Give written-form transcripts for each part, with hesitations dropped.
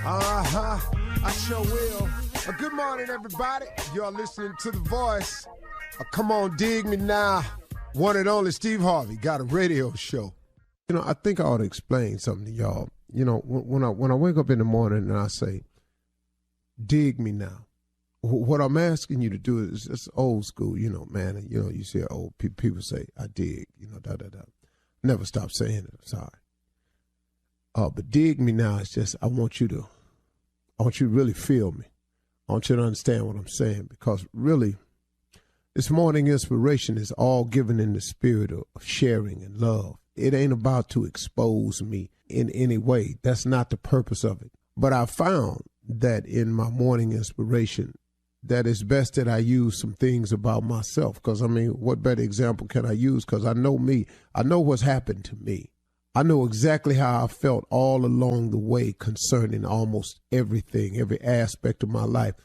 I sure will. Good morning, everybody. You're listening to The Voice. Come on, dig me now. One and only Steve Harvey got a radio show. You know, I think I ought to explain something to y'all. You know, when I wake up in the morning and I say, dig me now, what I'm asking you to do is just old school, you know, man. You know, you see old people say, I dig, you know, da-da-da. Never stop saying it, I'm sorry. But dig me now is just, I want you to really feel me. I want you to understand what I'm saying, because really, this morning inspiration is all given in the spirit of sharing and love. It ain't about to expose me in any way. That's not the purpose of it. But I found that in my morning inspiration, that it's best that I use some things about myself. Because, I mean, what better example can I use? Because I know me. I know what's happened to me. I know exactly how I felt all along the way concerning almost everything, every aspect of my life.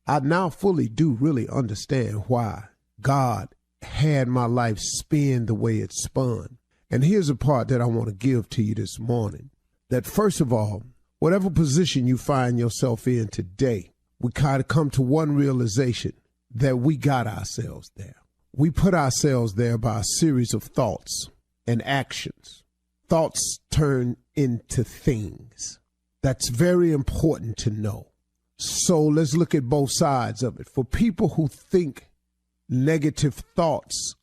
I now fully do really understand why God had my life spin the way it spun. And here's a part that I want to give to you this morning. That first of all, whatever position you find yourself in today, we kind of come to one realization, that we got ourselves there. We put ourselves there by a series of thoughts and actions. Thoughts turn into things. That's very important to know. So let's look at both sides of it. For people who think negative thoughts,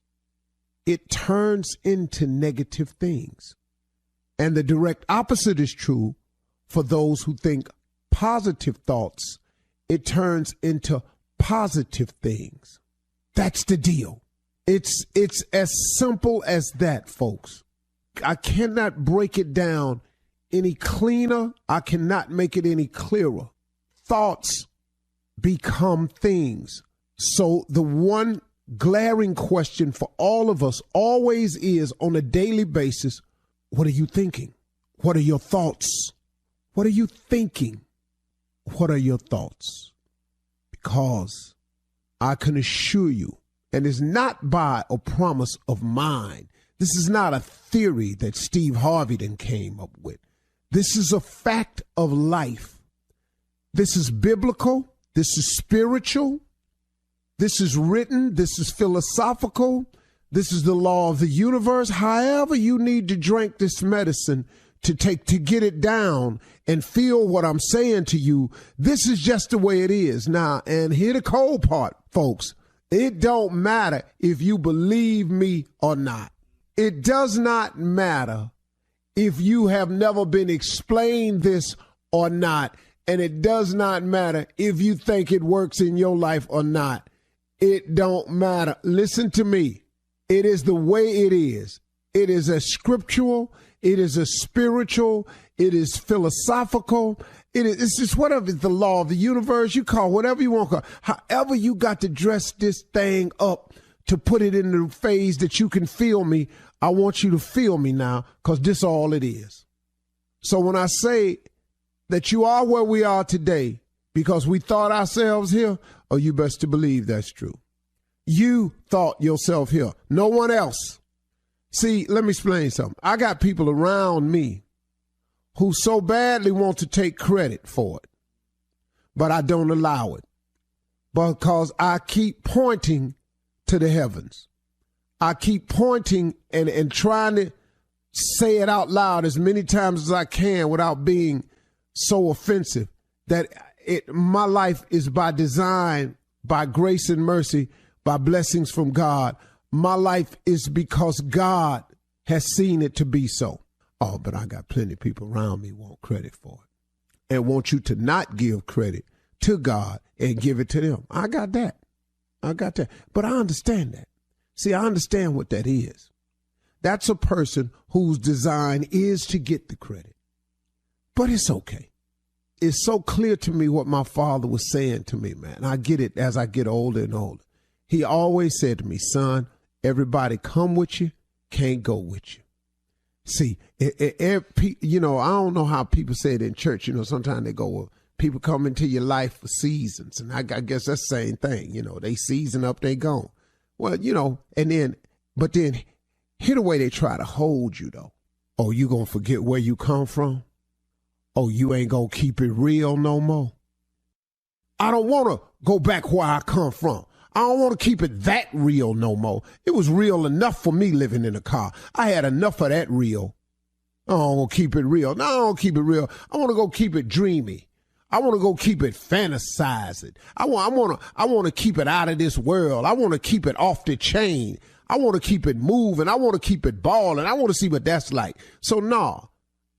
it turns into negative things. And the direct opposite is true for those who think positive thoughts. It turns into positive things. That's the deal. It's as simple as that, folks. I cannot break it down any cleaner. I cannot make it any clearer. Thoughts become things. So the one glaring question for all of us always is, on a daily basis, what are you thinking? What are your thoughts? What are you thinking? What are your thoughts? Because I can assure you, and it's not by a promise of mine. This is not a theory that Steve Harvey then came up with. This is a fact of life. This is biblical. This is spiritual. This is written. This is philosophical. This is the law of the universe. However you need to drink this medicine to get it down and feel what I'm saying to you, this is just the way it is. Now, and here the cold part, folks. It don't matter if you believe me or not. It does not matter if you have never been explained this or not. And it does not matter if you think it works in your life or not. It don't matter. Listen to me. It is the way it is. It is a scriptural. It is a spiritual. It is philosophical. It's just whatever. It's the law of the universe. You call whatever you want to call. However you got to dress this thing up to put it in the phase that you can feel me, I want you to feel me now, because this is all it is. So when I say that you are where we are today because we thought ourselves here, oh, you best to believe that's true. You thought yourself here. No one else. See, let me explain something. I got people around me who so badly want to take credit for it, but I don't allow it, because I keep pointing to the heavens. I keep pointing and trying to say it out loud as many times as I can without being so offensive, that my life is by design, by grace and mercy, by blessings from God. My life is because God has seen it to be so. Oh, but I got plenty of people around me want credit for it and want you to not give credit to God and give it to them. I got that. But I understand that. See, I understand what that is. That's a person whose design is to get the credit. But it's okay. It's so clear to me what my father was saying to me, man. I get it as I get older and older. He always said to me, son, everybody come with you, can't go with you. See, you know, I don't know how people say it in church. You know, sometimes they go, well, people come into your life for seasons. And I guess that's the same thing. You know, they season up, they gone. Well, you know, but then hear the way they try to hold you, though. Oh, you going to forget where you come from? Oh, you ain't gonna keep it real no more? I don't want to go back where I come from. I don't want to keep it that real no more. It was real enough for me living in a car. I had enough of that real. I don't want to keep it real. No, I don't keep it real. I want to go keep it dreamy. I want to go keep it fantasizing. I want to keep it out of this world. I want to keep it off the chain. I want to keep it moving. I want to keep it balling. I want to see what that's like. So, nah,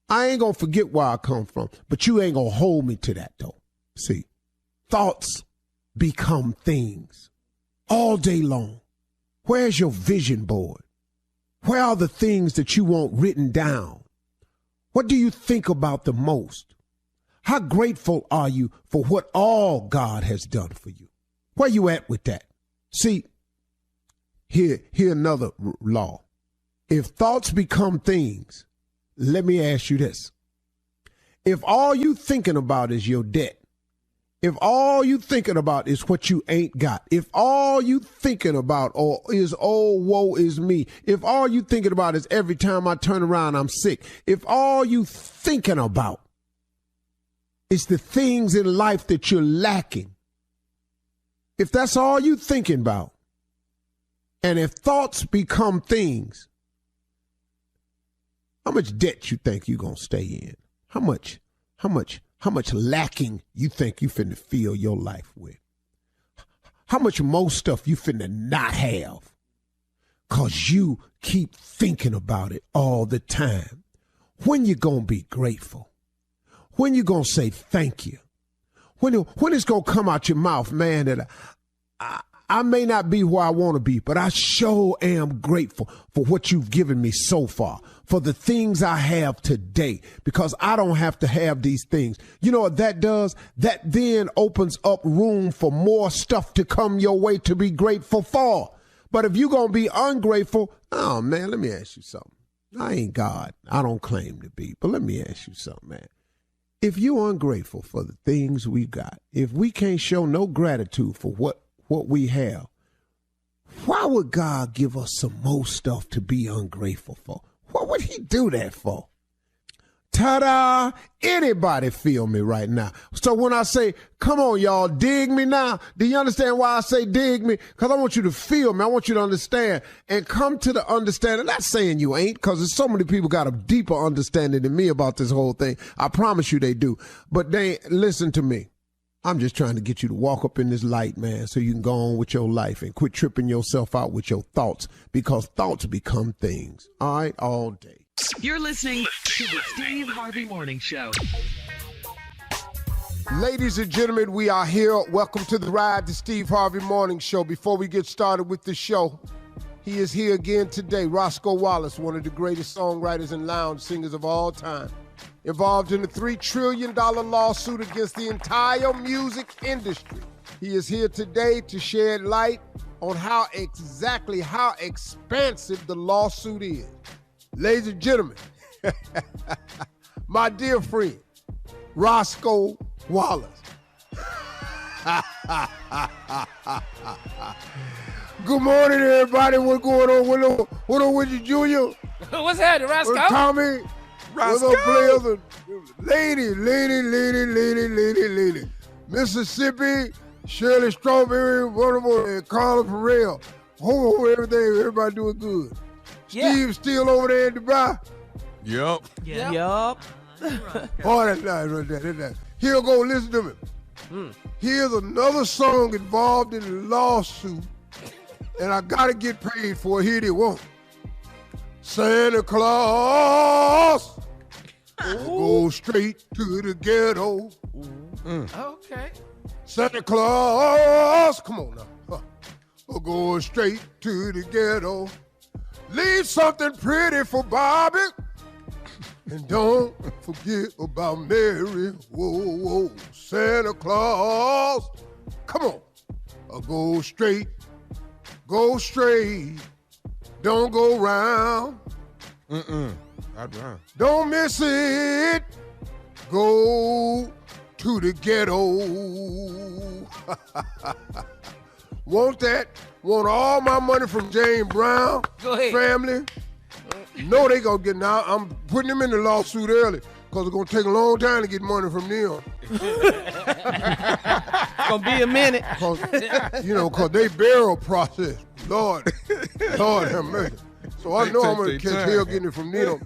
I ain't going to forget where I come from, but you ain't going to hold me to that, though. See, thoughts become things all day long. Where's your vision board? Where are the things that you want written down? What do you think about the most? How grateful are you for what all God has done for you? Where you at with that? See, here another law. If thoughts become things, let me ask you this. If all you thinking about is your debt, if all you thinking about is what you ain't got, if all you thinking about is, oh, woe is me, if all you thinking about is every time I turn around, I'm sick, if all you thinking about is the things in life that you're lacking, if that's all you thinking about, and if thoughts become things, how much debt you think you gonna stay in? How much lacking you think you finna fill your life with? How much more stuff you finna not have? Cause you keep thinking about it all the time. When you gonna be grateful? When you gonna say thank you? When it's gonna come out your mouth, man, that I may not be where I want to be, but I sure am grateful for what you've given me so far, for the things I have today, because I don't have to have these things. You know what that does? That then opens up room for more stuff to come your way to be grateful for. But if you're going to be ungrateful, oh, man, let me ask you something. I ain't God. I don't claim to be, but let me ask you something, man. If you're ungrateful for the things we got, if we can't show no gratitude for what we have, why would God give us some more stuff to be ungrateful for? What would he do that for? Ta-da! Anybody feel me right now? So when I say, come on, y'all, dig me now, do you understand why I say dig me? Because I want you to feel me. I want you to understand and come to the understanding. Not saying you ain't, because there's so many people got a deeper understanding than me about this whole thing. I promise you they do. But they listen to me. I'm just trying to get you to walk up in this light, man, so you can go on with your life and quit tripping yourself out with your thoughts, because thoughts become things. All right, all day. You're listening to the Steve Harvey Morning Show. Ladies and gentlemen, we are here. Welcome to the Ride, the Steve Harvey Morning Show. Before we get started with the show, he is here again today. Roscoe Wallace, one of the greatest songwriters and lounge singers of all time, involved in a $3 trillion lawsuit against the entire music industry. He is here today to shed light on how expansive the lawsuit is. Ladies and gentlemen, my dear friend, Roscoe Wallace. Good morning, everybody. What's going on? What on with you, Junior? What's happening, Roscoe? Tommy? Roscoe? What's up, players? Lady. Mississippi, Shirley Strawberry, wonderful, and Carla Farrell. Ho, everything, everybody doing good. Yeah. Steve still over there in Dubai? Yup. Oh, that's nice right there. That's nice. Here go, listen to me. Here's another song involved in the lawsuit, and I gotta get paid for it. Here they won't. Santa Claus go straight to the ghetto. Okay. Santa Claus, come on now. Go straight to the ghetto. Leave something pretty for Bobby. And don't forget about Mary. Whoa. Santa Claus, come on. Go straight. Don't go round. Not round. Don't miss it. Go to the ghetto. Want all my money from James Brown Go ahead. family. No, they gonna get now. I'm putting them in the lawsuit early. Because it's going to take a long time to get money from them. It's gonna be a minute. Because they barrel process. Lord have mercy. So I know I'm going to catch hell getting it from them.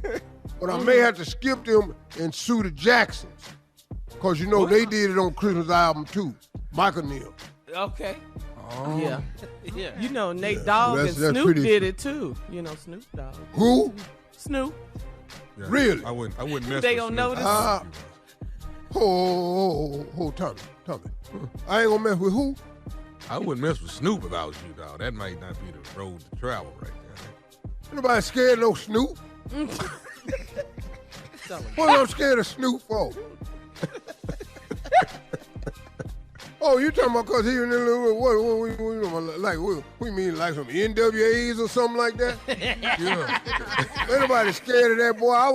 But I may have to skip them and sue the Jacksons. Because, they did it on Christmas album, too. Michael Neal. Okay. Oh. Yeah. Nate Dogg and that's Snoop did it too. Snoop Dogg. Who? Snoop. Yeah, Really? I wouldn't mess They with gonna Snoop. notice. Tommy. I ain't gonna mess with who? I wouldn't mess with Snoop if I was you, dog. That might not be the road to travel right there. Ain't nobody scared of no Snoop. What am I scared of Snoop for? Oh, you talking about because he in the little, what you mean, like some NWAs or something like that? Yeah. Ain't nobody scared of that, boy. I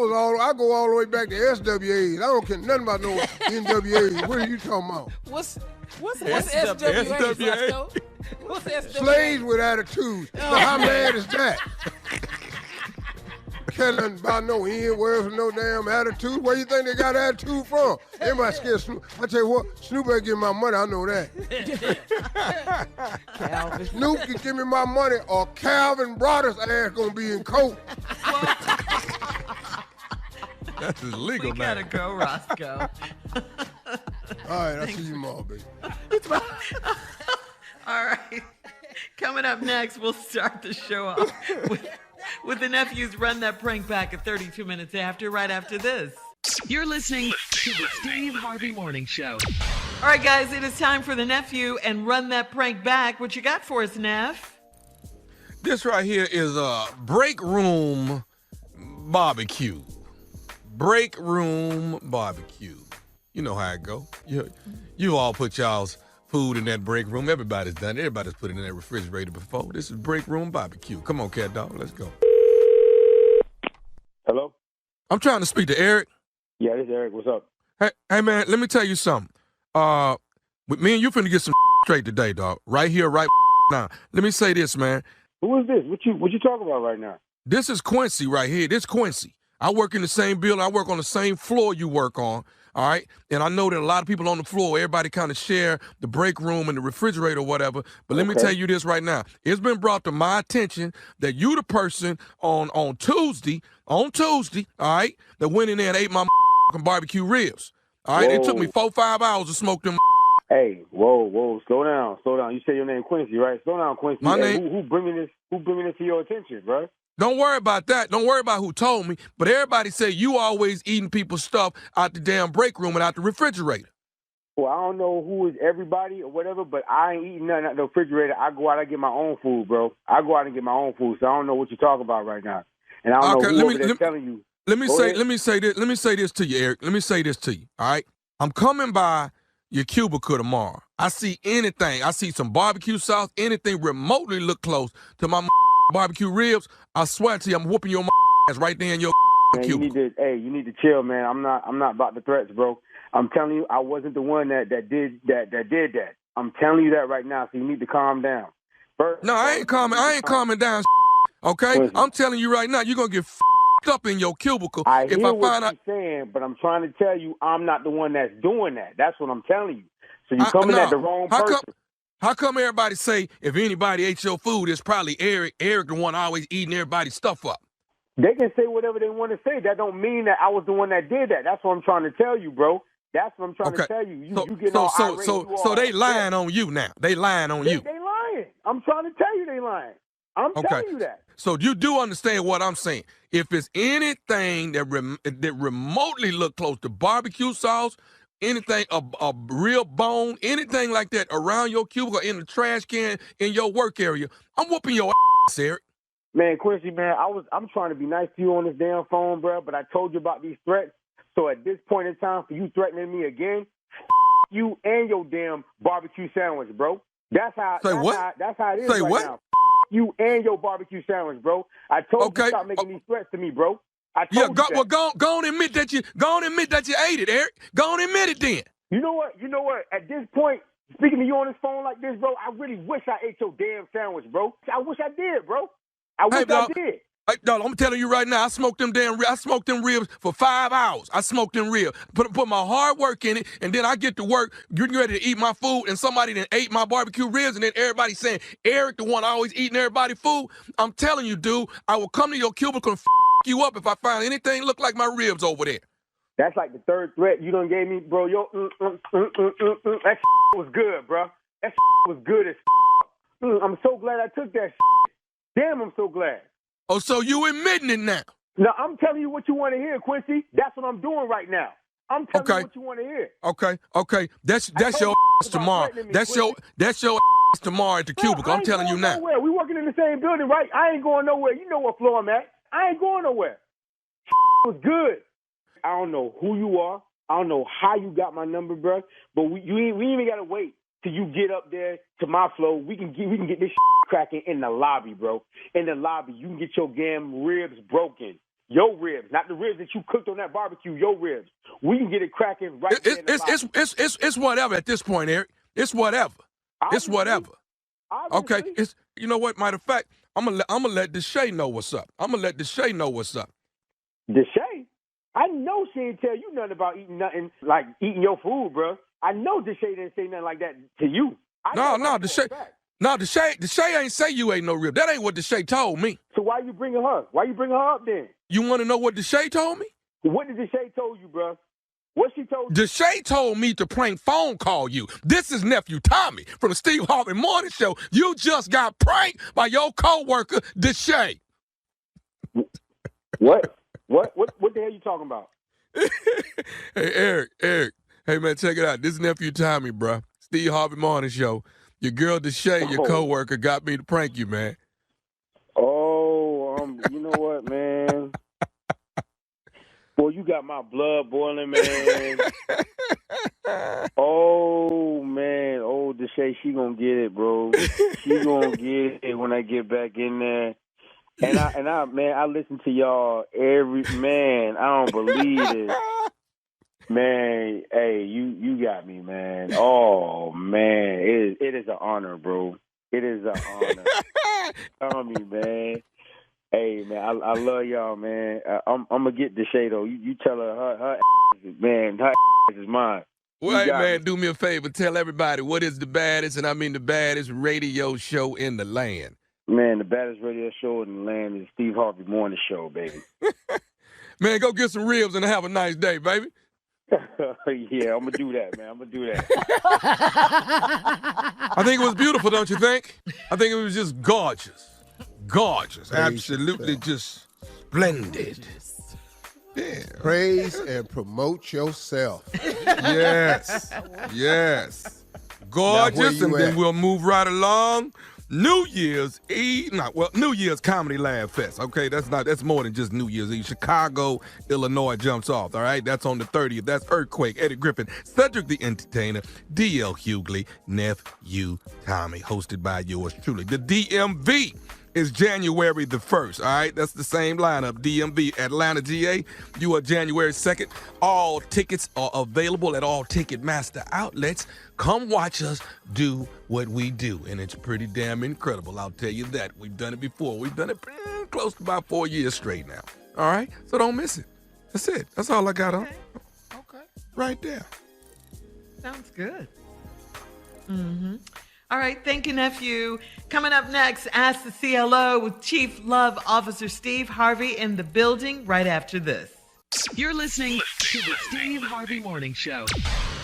go all the way back to SWAs. I don't care nothing about no NWAs. What are you talking about? What's SWA? What's SWA? Slaves with attitudes. Now, how mad is that? Care nothing about no N-words and no damn attitude. Where you think they got attitude from? Everybody scared Snoop. I tell you what, Snoop ain't give me my money, I know that. Calvin. Snoop can give me my money or Calvin Brothers ass gonna be in court. That's illegal, We man. gotta go, Roscoe. All right, I'll see you tomorrow, baby. All right. Coming up next, we'll start the show off with the nephews Run That Prank Back at 32 minutes after, right after this. You're listening to the Steve Harvey Morning Show. All right, guys, it is time for the nephew and Run That Prank Back. What you got for us, Neff? This right here is a break room barbecue. Break room barbecue. You know how it go. You all put y'all's food in that break room. Everybody's done it. Everybody's put it in that refrigerator before. This is break room barbecue. Come on, cat dog. Let's go. Hello? I'm trying to speak to Eric. Yeah, this is Eric. What's up? Hey, man, let me tell you something. With me and you finna get some straight today, dog. Right here, right now. Let me say this, man. Who is this? What you talking about right now? This is Quincy right here. This Quincy. I work in the same building. I work on the same floor you work on. All right. And I know that a lot of people on the floor, everybody kind of share the break room and the refrigerator or whatever. But let me tell you this right now. It's been brought to my attention that you the person on Tuesday, all right, that went in there and ate my barbecue ribs. All right. It took me 4-5 hours to smoke them. Hey, whoa, slow down. You say your name Quincy, right? Slow down, Quincy. My hey, name. Who bringing this to your attention, bro? Don't worry about that. Don't worry about who told me. But everybody say you always eating people's stuff out the damn break room and out the refrigerator. Well, I don't know who is everybody or whatever, but I ain't eating nothing out the refrigerator. I go out and get my own food, bro. I go out and get my own food, so I don't know what you're talking about right now. And I don't know who over there telling you. Let me say this to you, Eric. Let me say this to you, all right? I'm coming by your cubicle tomorrow. I see anything. I see some barbecue sauce, anything remotely look close to my barbecue ribs. I swear to you, I'm whooping your ass right there in your cubicle. You need to chill, man. I'm not about the threats, bro. I'm telling you, I wasn't the one that did that. I'm telling you that right now, so you need to calm down. No, I ain't calming down, okay? Listen. I'm telling you right now, you're going to get up in your cubicle. I hear what you're saying, but I'm trying to tell you I'm not the one that's doing that. That's what I'm telling you. So you're coming at the wrong person. How come everybody say if anybody ate your food, it's probably Eric the one always eating everybody's stuff up? They can say whatever they want to say. That don't mean that I was the one that did that. That's what I'm trying to tell you, bro. That's what I'm trying to tell you. You get all irate. So they lying on you now. They lying on you. They lying. I'm trying to tell you they lying. I'm telling you that. So you do understand what I'm saying. If it's anything that remotely look close to barbecue sauce, anything, a real bone, anything like that around your cubicle, in the trash can, in your work area, I'm whooping your ass, Eric. Man, Quincy, man, I'm trying to be nice to you on this damn phone, bro, but I told you about these threats. So at this point in time, for you threatening me again, you and your damn barbecue sandwich, bro. That's how it is Say right what? now. You and your barbecue sandwich, bro. I told you stop making these threats to me, bro. I told you that. Well, go on admit that you ate it, Eric. Go on admit it then. You know what? At this point, speaking to you on this phone like this, bro, I really wish I ate your damn sandwich, bro. I wish I did, bro. I did. No, I'm telling you right now, I smoked them ribs for 5 hours. I smoked them ribs, put my hard work in it, and then I get to work, getting ready to eat my food, and somebody then ate my barbecue ribs, and then everybody saying, Eric, the one always eating everybody's food. I'm telling you, dude, I will come to your cubicle and you up if I find anything look like my ribs over there. That's like the third threat you done gave me, bro. That was good, bro. That was good as I'm so glad I took that. Damn, I'm so glad. Oh, so you admitting it now? Now, I'm telling you what you want to hear, Quincy. That's what I'm doing right now. I'm telling you what you want to hear. Okay. That's your tomorrow. That's your tomorrow at the cubicle. I'm telling you now. Nowhere. We working in the same building, right? I ain't going nowhere. You know what floor I'm at. I ain't going nowhere. Was good. I don't know who you are. I don't know how you got my number, bro. But we ain't even gotta wait till you get up there to my flow. We can get this cracking in the lobby, bro. In the lobby, you can get your damn ribs broken. Your ribs, not the ribs that you cooked on that barbecue. Your ribs. We can get it cracking right there in the lobby. It's whatever at this point, Eric. It's whatever. It's whatever. Obviously. Okay. It's, you know what? Matter of fact, I'm gonna let Deshae know what's up. Deshae? I know she didn't tell you nothing about eating nothing like eating your food, bro. I know Deshae didn't say nothing like that to you. No, Deshae ain't say you ain't no rib. That ain't what Deshae told me. So why you bringing her? Why you bringing her up then? You want to know what Deshae told me? What did Deshae told you, bro? What she told you? Deshae told me to prank phone call you. This is nephew Tommy from the Steve Harvey Morning Show. You just got pranked by your coworker Deshae. What? What the hell you talking about? Hey, Eric. Hey, man, check it out. This is nephew Tommy, bro. Steve Harvey Morning Show. Your girl Deshae, your coworker, got me to prank you, man. Oh, you know what, man? Boy, you got my blood boiling, man. Oh, man. Oh, Deshae, she gonna get it, bro. She gonna get it when I get back in there. And I, man, I listen to y'all man, I don't believe it. Man, hey, you got me, man. Oh, man, it is an honor, bro. It is an honor. Tell me, man. Hey, man, I love y'all, man. I'm gonna get Deshae though. You tell her man, her is mine. Well, hey, man, do me a favor. Tell everybody what is the baddest, and I mean the baddest radio show in the land. Man, the baddest radio show in the land is Steve Harvey Morning Show, baby. Man, go get some ribs and have a nice day, baby. Yeah, I'm going to do that, man. I'm going to do that. I think it was beautiful, don't you think? I think it was just gorgeous. Gorgeous. Absolutely just splendid. Yeah. Praise and promote yourself. Yes. Gorgeous, and then we'll move right along. New Year's Comedy Laugh Fest. Okay, that's more than just New Year's Eve. Chicago, Illinois jumps off. All right, that's on the 30th. That's Earthquake, Eddie Griffin, Cedric the Entertainer, D.L. Hughley, Nephew Tommy, hosted by yours truly. The DMV is January the 1st, all right? That's the same lineup, DMV, Atlanta, GA. You are January 2nd. All tickets are available at all Ticketmaster outlets. Come watch us do what we do, and it's pretty damn incredible, I'll tell you that. We've done it before. We've done it close to about 4 years straight now, all right? So don't miss it. That's it. That's all I got on. Okay. Right there. Sounds good. Mm-hmm. All right, thank you, nephew. Coming up next, Ask the CLO with Chief Love Officer Steve Harvey in the building right after this. You're listening to the Steve Harvey Morning Show.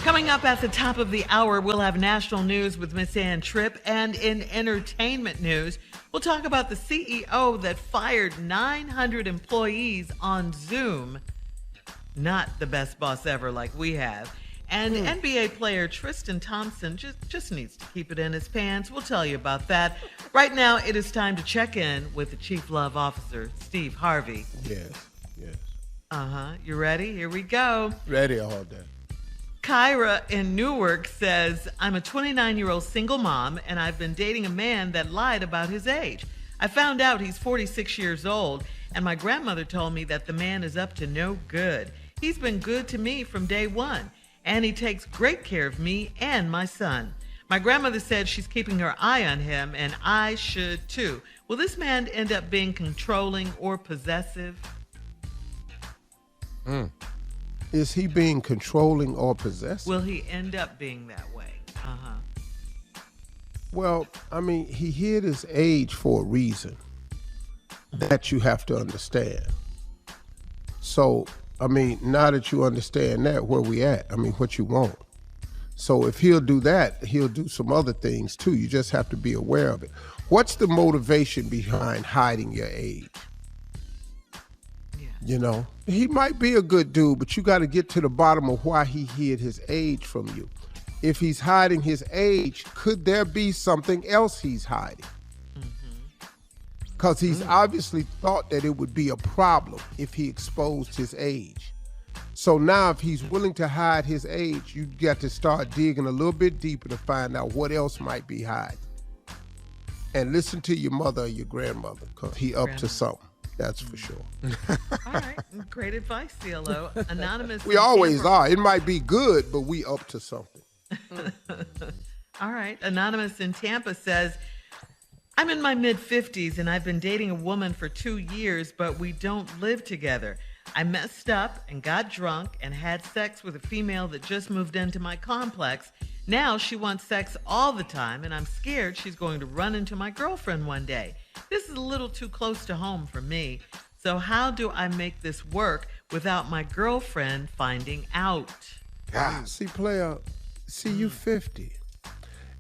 Coming up at the top of the hour, we'll have national news with Miss Ann Tripp. And in entertainment news, we'll talk about the CEO that fired 900 employees on Zoom. Not the best boss ever like we have. And NBA player Tristan Thompson just needs to keep it in his pants. We'll tell you about that. Right now, it is time to check in with the Chief Love Officer, Steve Harvey. Yes. You ready? Here we go. Ready all day. Kyra in Newark says, I'm a 29-year-old single mom, and I've been dating a man that lied about his age. I found out he's 46 years old, and my grandmother told me that the man is up to no good. He's been good to me from day one. And he takes great care of me and my son. My grandmother said she's keeping her eye on him, and I should too. Will this man end up being controlling or possessive? Is he being controlling or possessive? Will he end up being that way? Well, I mean, he hid his age for a reason that you have to understand. So, I mean, now that you understand that, where we at? I mean, what you want. So if he'll do that, he'll do some other things too. You just have to be aware of it. What's the motivation behind hiding your age? Yeah. You know, he might be a good dude, but you got to get to the bottom of why he hid his age from you. If he's hiding his age, could there be something else he's hiding? Because he's obviously thought that it would be a problem if he exposed his age. So now if he's willing to hide his age, you got to start digging a little bit deeper to find out what else might be hiding. And listen to your mother or your grandmother, because he up to something. That's for sure. All right. Great advice, CLO. Anonymous. We always are. It might be good, but we up to something. All right. Anonymous in Tampa says, I'm in my mid-50s and I've been dating a woman for 2 years, but we don't live together. I messed up and got drunk and had sex with a female that just moved into my complex. Now she wants sex all the time, and I'm scared she's going to run into my girlfriend one day. This is a little too close to home for me. So how do I make this work without my girlfriend finding out? God, see, player, you 50,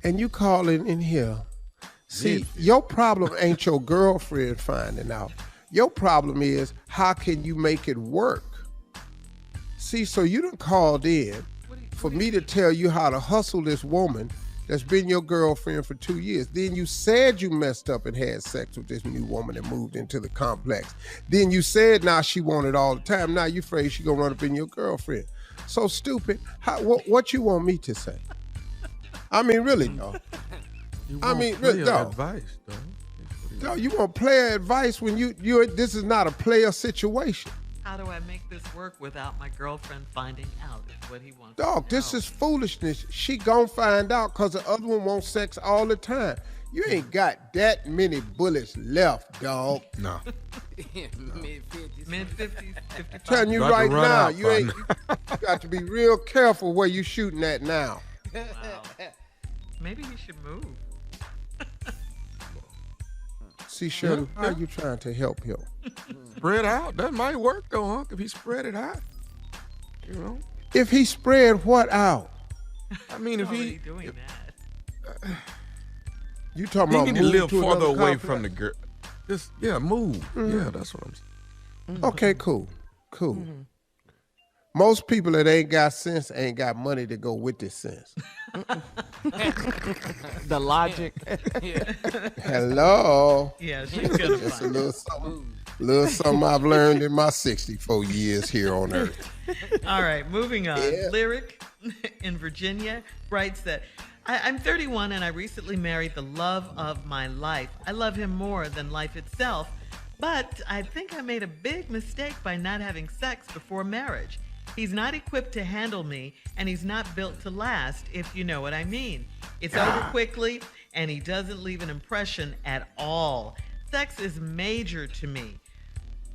and you calling in here. See, your problem ain't your girlfriend finding out. Your problem is, how can you make it work? See, so you done called in for me to tell you how to hustle this woman that's been your girlfriend for 2 years. Then you said you messed up and had sex with this new woman that moved into the complex. Then you said now she wanted all the time. Now you afraid she gonna run up in your girlfriend. So stupid. What you want me to say? I mean, really, though. I mean, really, though. Advice, though. No, you want player advice when this is not a player situation. How do I make this work without my girlfriend finding out is what he wants. Dog, this is foolishness. She gon' find out because the other one wants sex all the time. You ain't got that many bullets left, dog. No. Mid-50s. Mid-50s, 55. Telling you About to right run now, out, you got to be real careful where you shooting at now. Wow. Maybe he should move. See, Shirley, how are you trying to help him? Spread out. That might work, though, Hunk, if he spread it out. You know? If he spread what out? I mean, if Already he... doing that. You talking He about need to move live to farther another away complex? from the girl. Just, move. Yeah, that's what I'm saying. Okay, cool. Most people that ain't got sense ain't got money to go with this sense. The logic. Hello. Yeah, she's gonna Just a find little something I've learned in my 64 years here on Earth. All right, moving on. Yeah. Lyric in Virginia writes that I'm 31 and I recently married the love of my life. I love him more than life itself, but I think I made a big mistake by not having sex before marriage. He's not equipped to handle me, and he's not built to last, if you know what I mean. It's over quickly, and he doesn't leave an impression at all. Sex is major to me,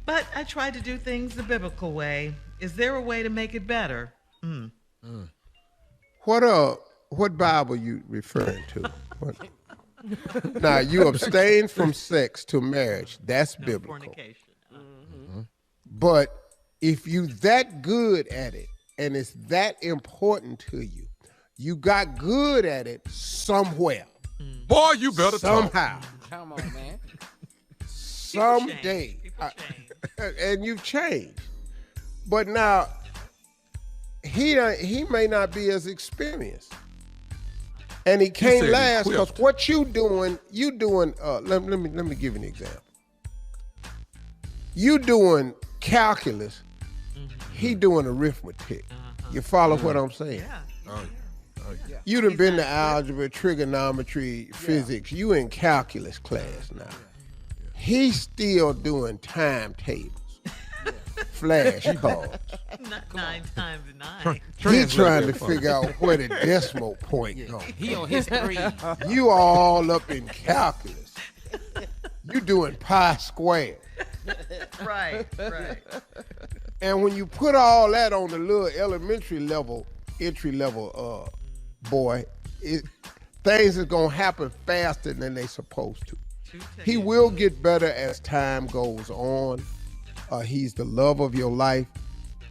but I try to do things the biblical way. Is there a way to make it better? What Bible you referring to? Now, you abstain from sex to marriage. That's No biblical. fornication. But if you that good at it and it's that important to you, you got good at it somewhere. Boy, you better talk. Somehow. Come on, man. Someday. People change. And you've changed. But now, he may not be as experienced. And he can't said last because equipped. what you doing, let me give you an example. You doing calculus, he doing arithmetic. You follow what I'm saying? Yeah. You done been to algebra, trigonometry, physics. You in calculus class now. He's still doing timetables, flashcards. Not 9 times 9. He trying to figure out where the decimal point goes. He on his 3. You all up in calculus. You doing pi squared. Right. And when you put all that on the little elementary level, entry level boy, things is gonna happen faster than they supposed to. He will get better as time goes on. He's the love of your life,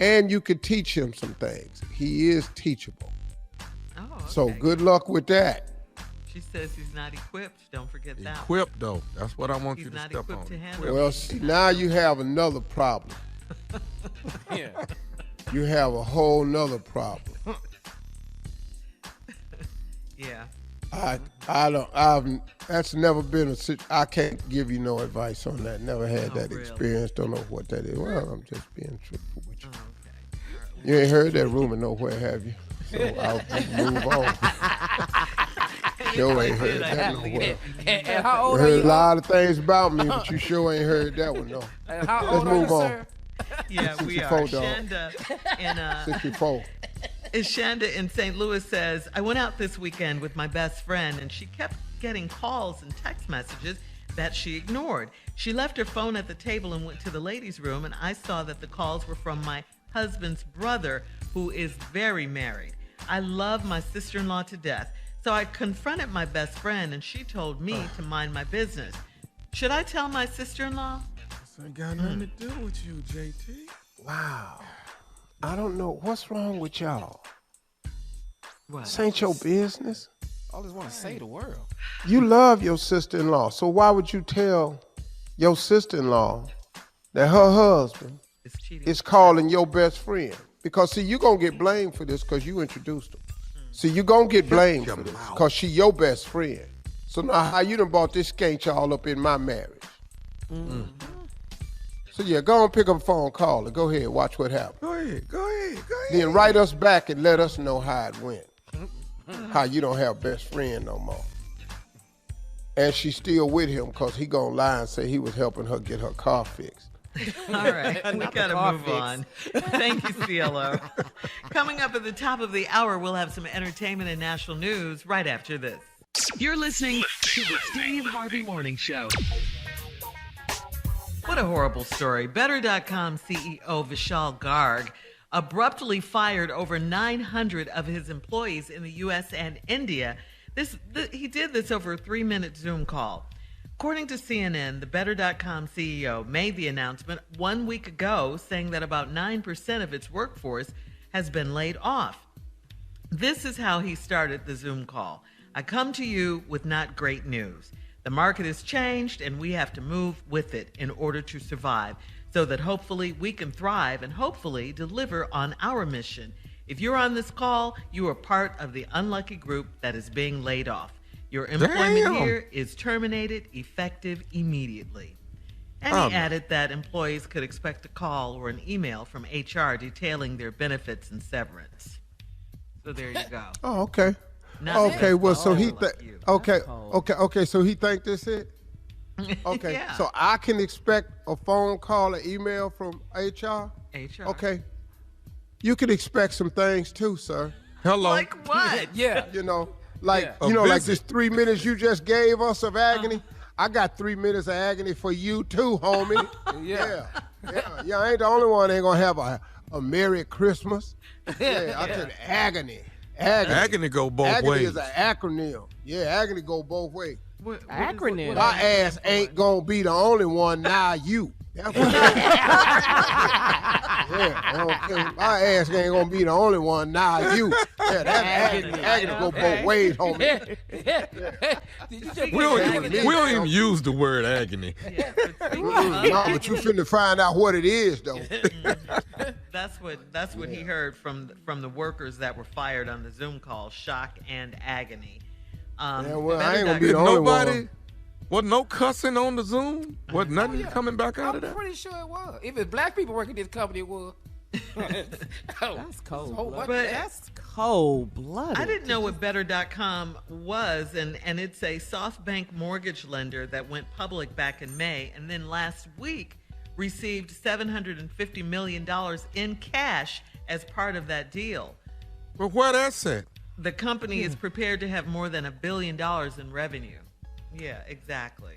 and you could teach him some things. He is teachable. Oh, okay. So good luck with that. She says he's not equipped. Don't forget that. Equipped, though. That's what I want He's you to not step equipped on. to handle. Well, see, now you have another problem. Yeah. You have a whole nother problem. Yeah. That's never been I can't give you no advice on that. Never had that really? experience. Don't know what that is. Well, I'm just being truthful with you. Oh, okay. All right. You ain't heard that rumor nowhere, have you? So I'll move on. Sure ain't heard that nowhere. And how You old are heard you? a lot of things about me, but you sure ain't heard that one, no. And how Let's old are you, move on. sir? Yeah, we 64, are. dog. Shanda in St. Louis says, I went out this weekend with my best friend and she kept getting calls and text messages that she ignored. She left her phone at the table and went to the ladies' room, and I saw that the calls were from my husband's brother, who is very married. I love my sister-in-law to death. So I confronted my best friend and she told me to mind my business. Should I tell my sister-in-law? This ain't got nothing to do with you, JT. Wow. I don't know. What's wrong with y'all? What? This ain't your business. I always want to say the world. You love your sister-in-law, so why would you tell your sister-in-law that her husband It's cheating. is calling your best friend? Because, see, you're going to get blamed for this because you introduced him. See, you're going to get blamed for this because she your best friend. So now how you done brought this skank all up in my marriage? Mm-hmm. So, yeah, go on, pick up a phone, call her. Go ahead, watch what happens. Go ahead. Then write us back and let us know how it went. How you don't have best friend no more. And she's still with him because he gonna lie and say he was helping her get her car fixed. All right, we got to move on. Thank you, CLO. Coming up at the top of the hour, we'll have some entertainment and national news right after this. You're listening to the Steve Harvey Morning Show. What a horrible story. Better.com CEO Vishal Garg abruptly fired over 900 of his employees in the U.S. and India. He did this over a 3-minute Zoom call. According to CNN, the Better.com CEO made the announcement 1 week ago, saying that about 9% of its workforce has been laid off. This is how he started the Zoom call. I come to you with not great news. The market has changed and we have to move with it in order to survive so that hopefully we can thrive and hopefully deliver on our mission. If you're on this call, you are part of the unlucky group that is being laid off. Your employment here is terminated effective immediately. And he added that employees could expect a call or an email from HR detailing their benefits and severance. So there you go. Oh, okay. Nothing Okay, well, so he like you. okay, so he think this it? Okay, Yeah. so I can expect a phone call or email from HR? HR. Okay. You can expect some things too, sir. Hello. Like what? Yeah. You know, like Yeah. like this 3 minutes you just gave us of agony. I got 3 minutes of agony for you too, homie. Yeah. I ain't the only one that ain't gonna have a Merry Christmas. Yeah, I said agony. Agony go both agony ways. is an acronym. Yeah, agony go both ways. What Acronym. My ass ain't gonna be the only one, now you. That's what yeah, okay. My ass ain't gonna be the only one, now you. Yeah, that's agony go both ways, homie. We don't even use the word agony. No, but you finna find out what it is, though. That's what he heard from the workers that were fired on the Zoom call. Shock and agony. Yeah, well, I ain't gonna be the only one. Wasn't no cussing on the Zoom? Wasn't nothing coming back out of I'm that? pretty sure it was. If it's black people working this company, it was. That's cold. But That's cold-blooded. I didn't know what Better.com was, and it's a SoftBank mortgage lender that went public back in May, and then last week received $750 million in cash as part of that deal. Well, where that's at? The company is prepared to have more than $1 billion in revenue. Yeah, exactly.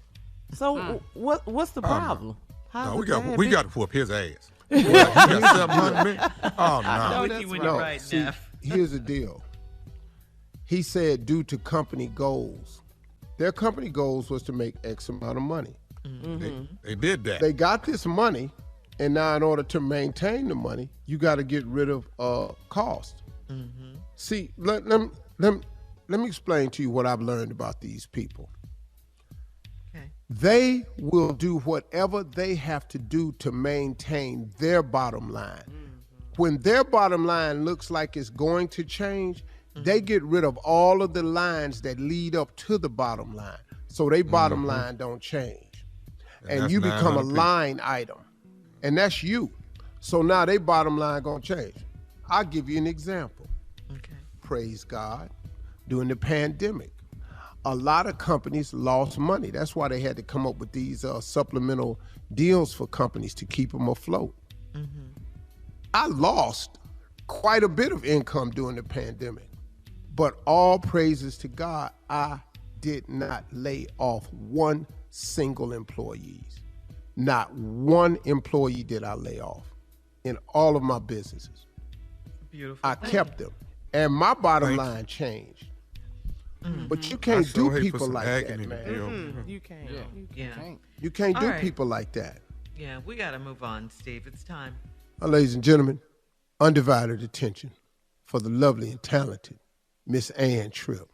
So what's the problem? No, we got to whoop his ass. He got 700 million. Oh no. With you when you're right, see, Neff. here's the deal. He said due to company goals. Their company goals was to make X amount of money. They did that. They got this money, and now in order to maintain the money, you got to get rid of cost. See, let me explain to you what I've learned about these people. Okay. They will do whatever they have to do to maintain their bottom line. When their bottom line looks like it's going to change, they get rid of all of the lines that lead up to the bottom line, so their bottom line don't change. And you become a line item, and that's you. So now their bottom line gonna change. I'll give you an example. Okay. Praise God. During the pandemic, a lot of companies lost money. That's why they had to come up with these supplemental deals for companies to keep them afloat. I lost quite a bit of income during the pandemic, but all praises to God, I did not lay off one single employee. Not one employee did I lay off in all of my businesses. Beautiful. I kept them, and my bottom line changed. But you can't do people like that, man. You can't. You can't do All right. people like that. Yeah, we got to move on, Steve. It's time. Ladies and gentlemen, undivided attention for the lovely and talented Miss Ann Tripp.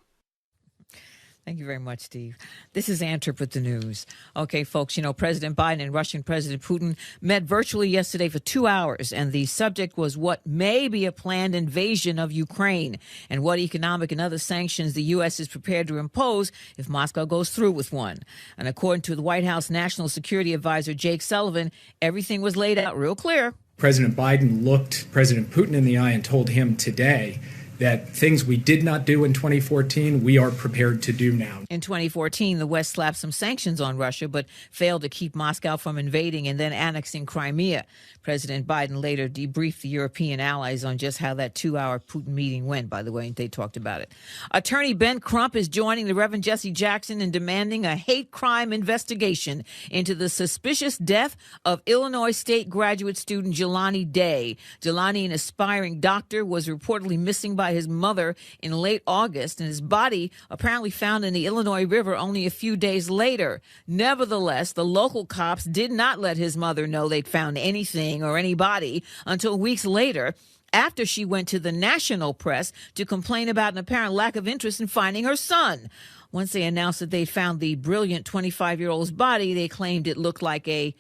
Thank you very much, Steve. This is Ann Tripp with the news. Okay, folks, you know, President Biden and Russian President Putin met virtually yesterday for 2 hours, and the subject was what may be a planned invasion of Ukraine and what economic and other sanctions the U.S. is prepared to impose if Moscow goes through with one. And according to the White House National Security Advisor Jake Sullivan, everything was laid out real clear. President Biden looked President Putin in the eye and told him today that things we did not do in 2014, we are prepared to do now. In 2014, the West slapped some sanctions on Russia, but failed to keep Moscow from invading and then annexing Crimea. President Biden later debriefed the European allies on just how that 2-hour Putin meeting went, by the way, and they talked about it. Attorney Ben Crump is joining the Reverend Jesse Jackson in demanding a hate crime investigation into the suspicious death of Illinois State graduate student Jelani Day. Jelani, an aspiring doctor, was reportedly missing by his mother in late August, and his body apparently found in the Illinois River only a few days later. Nevertheless, the local cops did not let his mother know they'd found anything or anybody until weeks later, after she went to the national press to complain about an apparent lack of interest in finding her son. Once they announced that they found the brilliant 25-year-old's body, they claimed it looked like a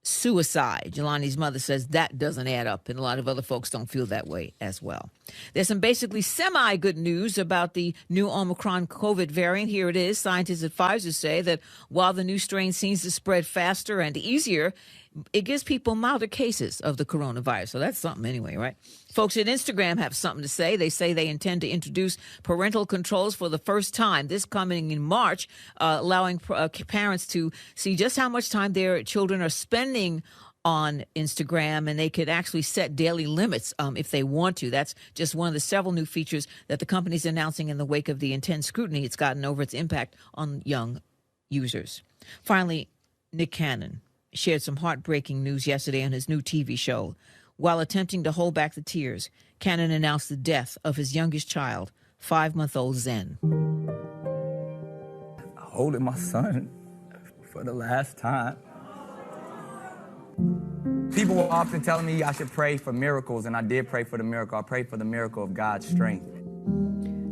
suicide. Jelani's mother says that doesn't add up, and a lot of other folks don't feel that way as well. There's some basically semi-good news about the new Omicron COVID variant. Here it is. Scientists at Pfizer say that while the new strain seems to spread faster and easier, it gives people milder cases of the coronavirus. So that's something anyway, right? Folks at Instagram have something to say. They say they intend to introduce parental controls for the first time, this coming in March, allowing parents to see just how much time their children are spending on Instagram, and they could actually set daily limits if they want to. That's just one of the several new features that the company's announcing in the wake of the intense scrutiny it's gotten over its impact on young users. Finally, Nick Cannon shared some heartbreaking news yesterday on his new TV show. While attempting to hold back the tears, Cannon announced the death of his youngest child, 5-month-old Zen. Holding my son for the last time. People were often telling me I should pray for miracles, and I did pray for the miracle. I prayed for the miracle of God's strength.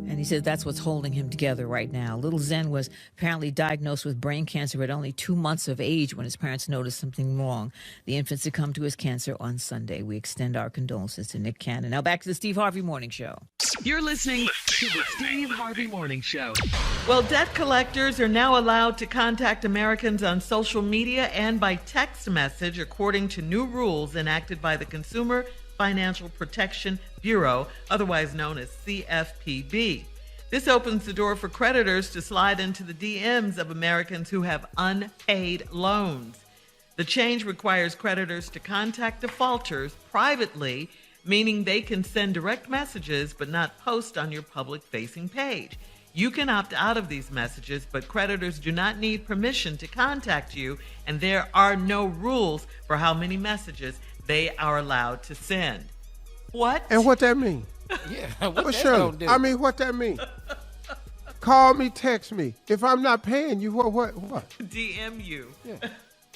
And he says that's what's holding him together right now. Little Zen was apparently diagnosed with brain cancer at only 2 months of age when his parents noticed something wrong. The infant succumbed to his cancer on Sunday. We extend our condolences to Nick Cannon. Now back to the Steve Harvey Morning Show. You're listening to the Steve Harvey Morning Show. Well, debt collectors are now allowed to contact Americans on social media and by text message, according to new rules enacted by the Consumer Financial Protection Bureau, otherwise known as CFPB. This opens the door for creditors to slide into the DMs of Americans who have unpaid loans. The change requires creditors to contact defaulters privately, meaning they can send direct messages but not post on your public-facing page. You can opt out of these messages, but creditors do not need permission to contact you, and there are no rules for how many messages they are allowed to send. What? And what that mean? Yeah, Well, Shirley, I mean, what that mean? Call me, text me. If I'm not paying you, what? DM you. Yeah.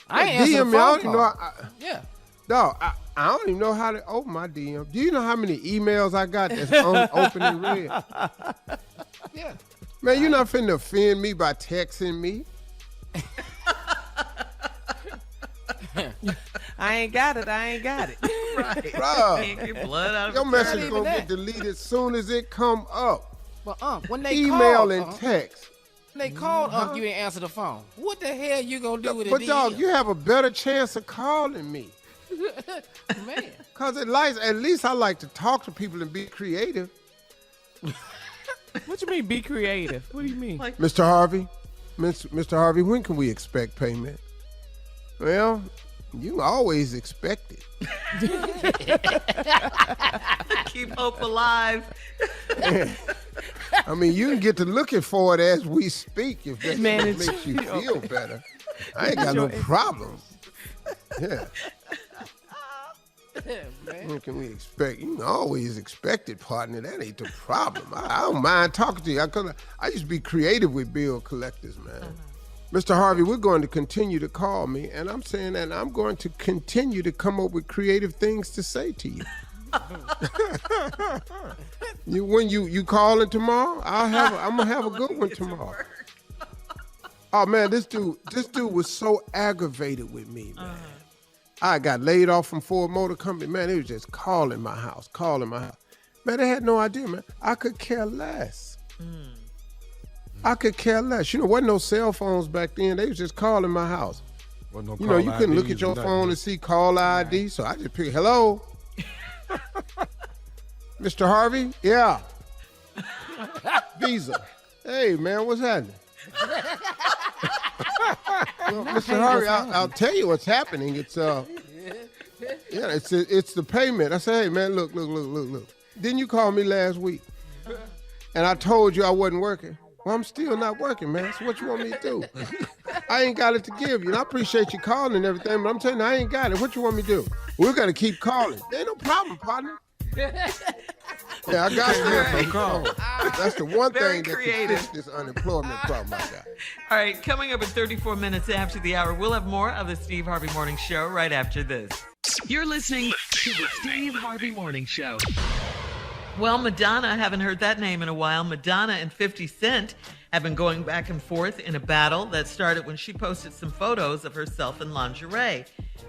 I ain't answer the DM me. I phone don't even know. call. Yeah. No, I don't even know how to open my DM. Do you know how many emails I got that's unopened and read? Yeah. Man, you're not finna offend me by texting me. I ain't got it. Right. Bro, Can't get blood out of your a message even gonna that. get deleted as soon as it come up. Well, when they Email called, and text. when they called, you didn't answer the phone. What the hell you gonna do with it? But dog, you have a better chance of calling me. Man. Cause at least I like to talk to people and be creative. What you mean, be creative? What do you mean? Mr. Harvey, Mr. Harvey, when can we expect payment? Well, you can always expect it. Keep hope alive. I mean, you can get to looking for it as we speak if that Man, makes you feel better. I ain't got no problem. Yeah. When can we expect? You can always expect it, partner. That ain't the problem. I don't mind talking to you. I used to be creative with bill collectors, man. Mr. Harvey, we're going to continue to call me, and I'm saying that I'm going to continue to come up with creative things to say to you. When you calling tomorrow, I'm gonna have a good one tomorrow. Oh man, this dude was so aggravated with me, man. I got laid off from Ford Motor Company, man. They was just calling my house. Man, they had no idea, man. I could care less. I could care less. You know, wasn't no cell phones back then. They was just calling my house. No, you know, you couldn't look at your phone and see call ID, so I just picked, hello? Mr. Harvey? Yeah. Visa. Hey, man, what's happening? Well, Mr. Harvey, I'll tell you what's happening. It's it's the payment. I said, hey, man, look. Didn't you call me last week? And I told you I wasn't working. Well, I'm still not working, man. So what you want me to do? I ain't got it to give you. And I appreciate you calling and everything, but I'm telling you, I ain't got it. What you want me to do? We're going to keep calling. There ain't no problem, partner. Yeah, I got you. Call. That's the one thing that can fix this unemployment problem I got. All right, coming up at 34 minutes after the hour, we'll have more of the Steve Harvey Morning Show right after this. You're listening to the Steve Harvey Morning Show. Well, Madonna, I haven't heard that name in a while. Madonna and 50 Cent have been going back and forth in a battle that started when she posted some photos of herself in lingerie.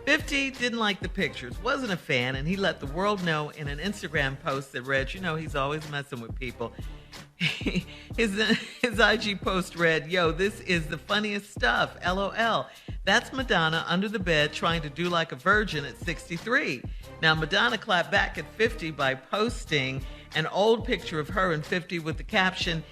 50 didn't like the pictures, wasn't a fan, and he let the world know in an Instagram post that read, you know, he's always messing with people. His IG post read, yo, this is the funniest stuff, LOL. That's Madonna under the bed trying to do like a virgin at 63. Now, Madonna clapped back at 50 by posting an old picture of her and 50 with the caption,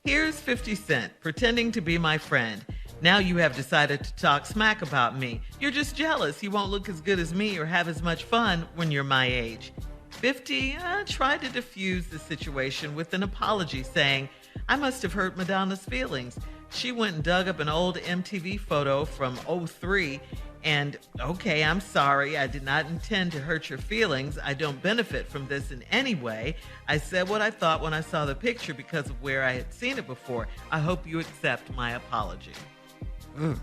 here's 50 Cent pretending to be my friend. Now you have decided to talk smack about me. You're just jealous. You won't look as good as me or have as much fun when you're my age. 50 tried to defuse the situation with an apology, saying, I must have hurt Madonna's feelings. She went and dug up an old MTV photo from '03 and, okay, I'm sorry. I did not intend to hurt your feelings. I don't benefit from this in any way. I said what I thought when I saw the picture because of where I had seen it before. I hope you accept my apology.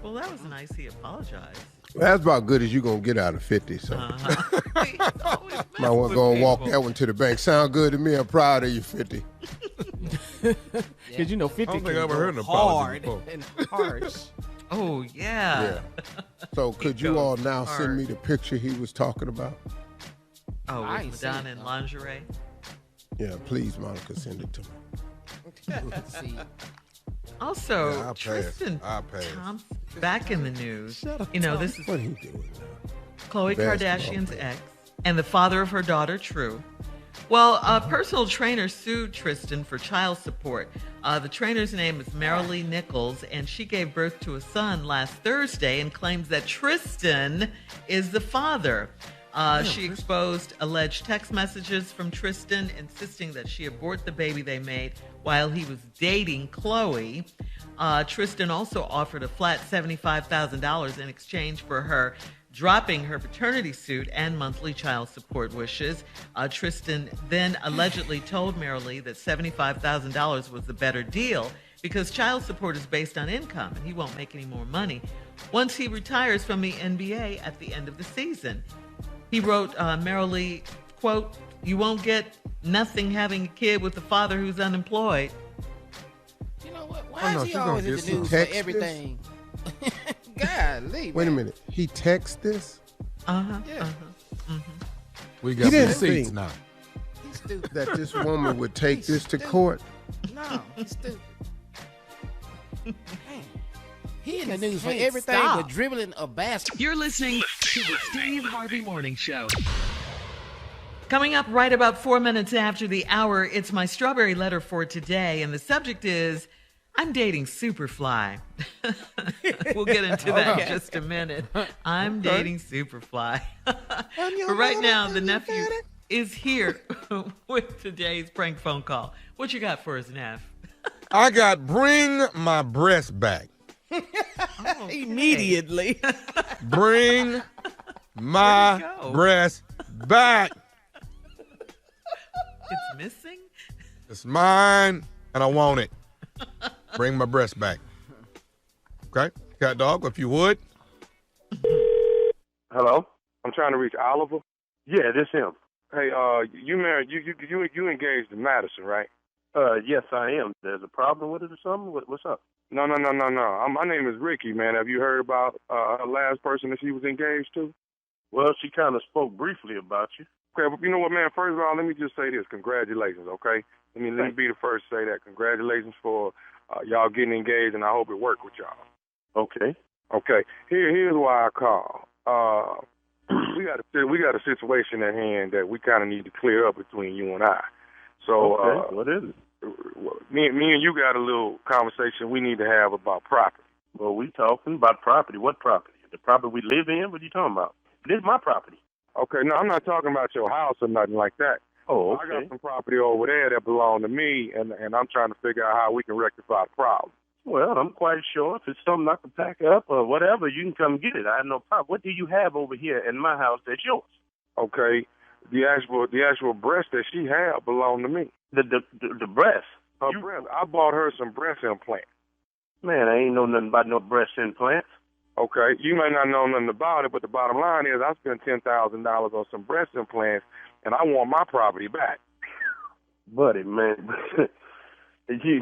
Well, that was nice. He apologized. Well, that's about good as you're going to get out of 50. So might want to go and walk that one to the bank. Sound good to me. I'm proud of you, 50. Because, you know, 50 I don't think can I ever go heard an apology hard before. and harsh. Oh, yeah. So could you all now hard. send me the picture he was talking about? Oh, I with ain't seen Madonna it, in though. lingerie? Yeah, please, Monica, send it to me. See, Also, Yeah, I'll pass. Tristan I'll pass. Thompson back in the news. You know, this is What he doing now? Khloe Basketball Kardashian's player. ex and the father of her daughter, True. Well, a personal trainer sued Tristan for child support. The trainer's name is Marilee Nichols, and she gave birth to a son last Thursday and claims that Tristan is the father. She exposed alleged text messages from Tristan insisting that she abort the baby they made while he was dating Chloe. Tristan also offered a flat $75,000 in exchange for her dropping her paternity suit and monthly child support wishes. Tristan then allegedly told Marilee that $75,000 was the better deal because child support is based on income and he won't make any more money once he retires from the NBA at the end of the season. He wrote Marilee, quote, "You won't get nothing having a kid with a father who's unemployed." You know what? Why is he always in the news for everything? Golly, Wait a minute. He texted this? Uh-huh. Yeah. Uh-huh. We got some receipts now. He's stupid. That this woman would take this to court? No, he's stupid. He in the news for Can't everything stop. but dribbling a basket. You're listening to the Steve Harvey Morning Show. Coming up right about 4 minutes after the hour, it's my strawberry letter for today, and the subject is, I'm dating Superfly. We'll get into that in just a minute. I'm dating Superfly. But right now, the nephew is here with today's prank phone call. What you got for us, Neff? I got bring my breast back. Immediately. Bring my breast back. It's missing? It's mine, and I want it. Bring my breast back. Okay, cat dog, if you would. Hello? I'm trying to reach Oliver. Yeah, this him. Hey, you married, you engaged to Madison, right? Yes, I am. There's a problem with it or something? What's up? No. My name is Ricky, man. Have you heard about her last person that she was engaged to? Well, she kind of spoke briefly about you. Okay, but you know what, man? First of all, let me just say this. Congratulations, okay? Let me be the first to say that. Congratulations for y'all getting engaged, and I hope it worked with y'all. Okay. Okay. Here's why I call. We got a situation at hand that we kind of need to clear up between you and I. So, okay. What is it? Me and you got a little conversation we need to have about property. Well, we talking about property. What property? The property we live in? What are you talking about? This is my property. Okay, no, I'm not talking about your house or nothing like that. Oh, okay. I got some property over there that belong to me, and I'm trying to figure out how we can rectify the problem. Well, I'm quite sure if it's something I can pack up or whatever, you can come get it. I have no problem. What do you have over here in my house that's yours? Okay, the actual breast that she had belonged to me. The breast? Her breast. I bought her some breast implants. Man, I ain't know nothing about no breast implants. Okay, you may not know nothing about it, but the bottom line is I spent $10,000 on some breast implants, and I want my property back. Buddy, man.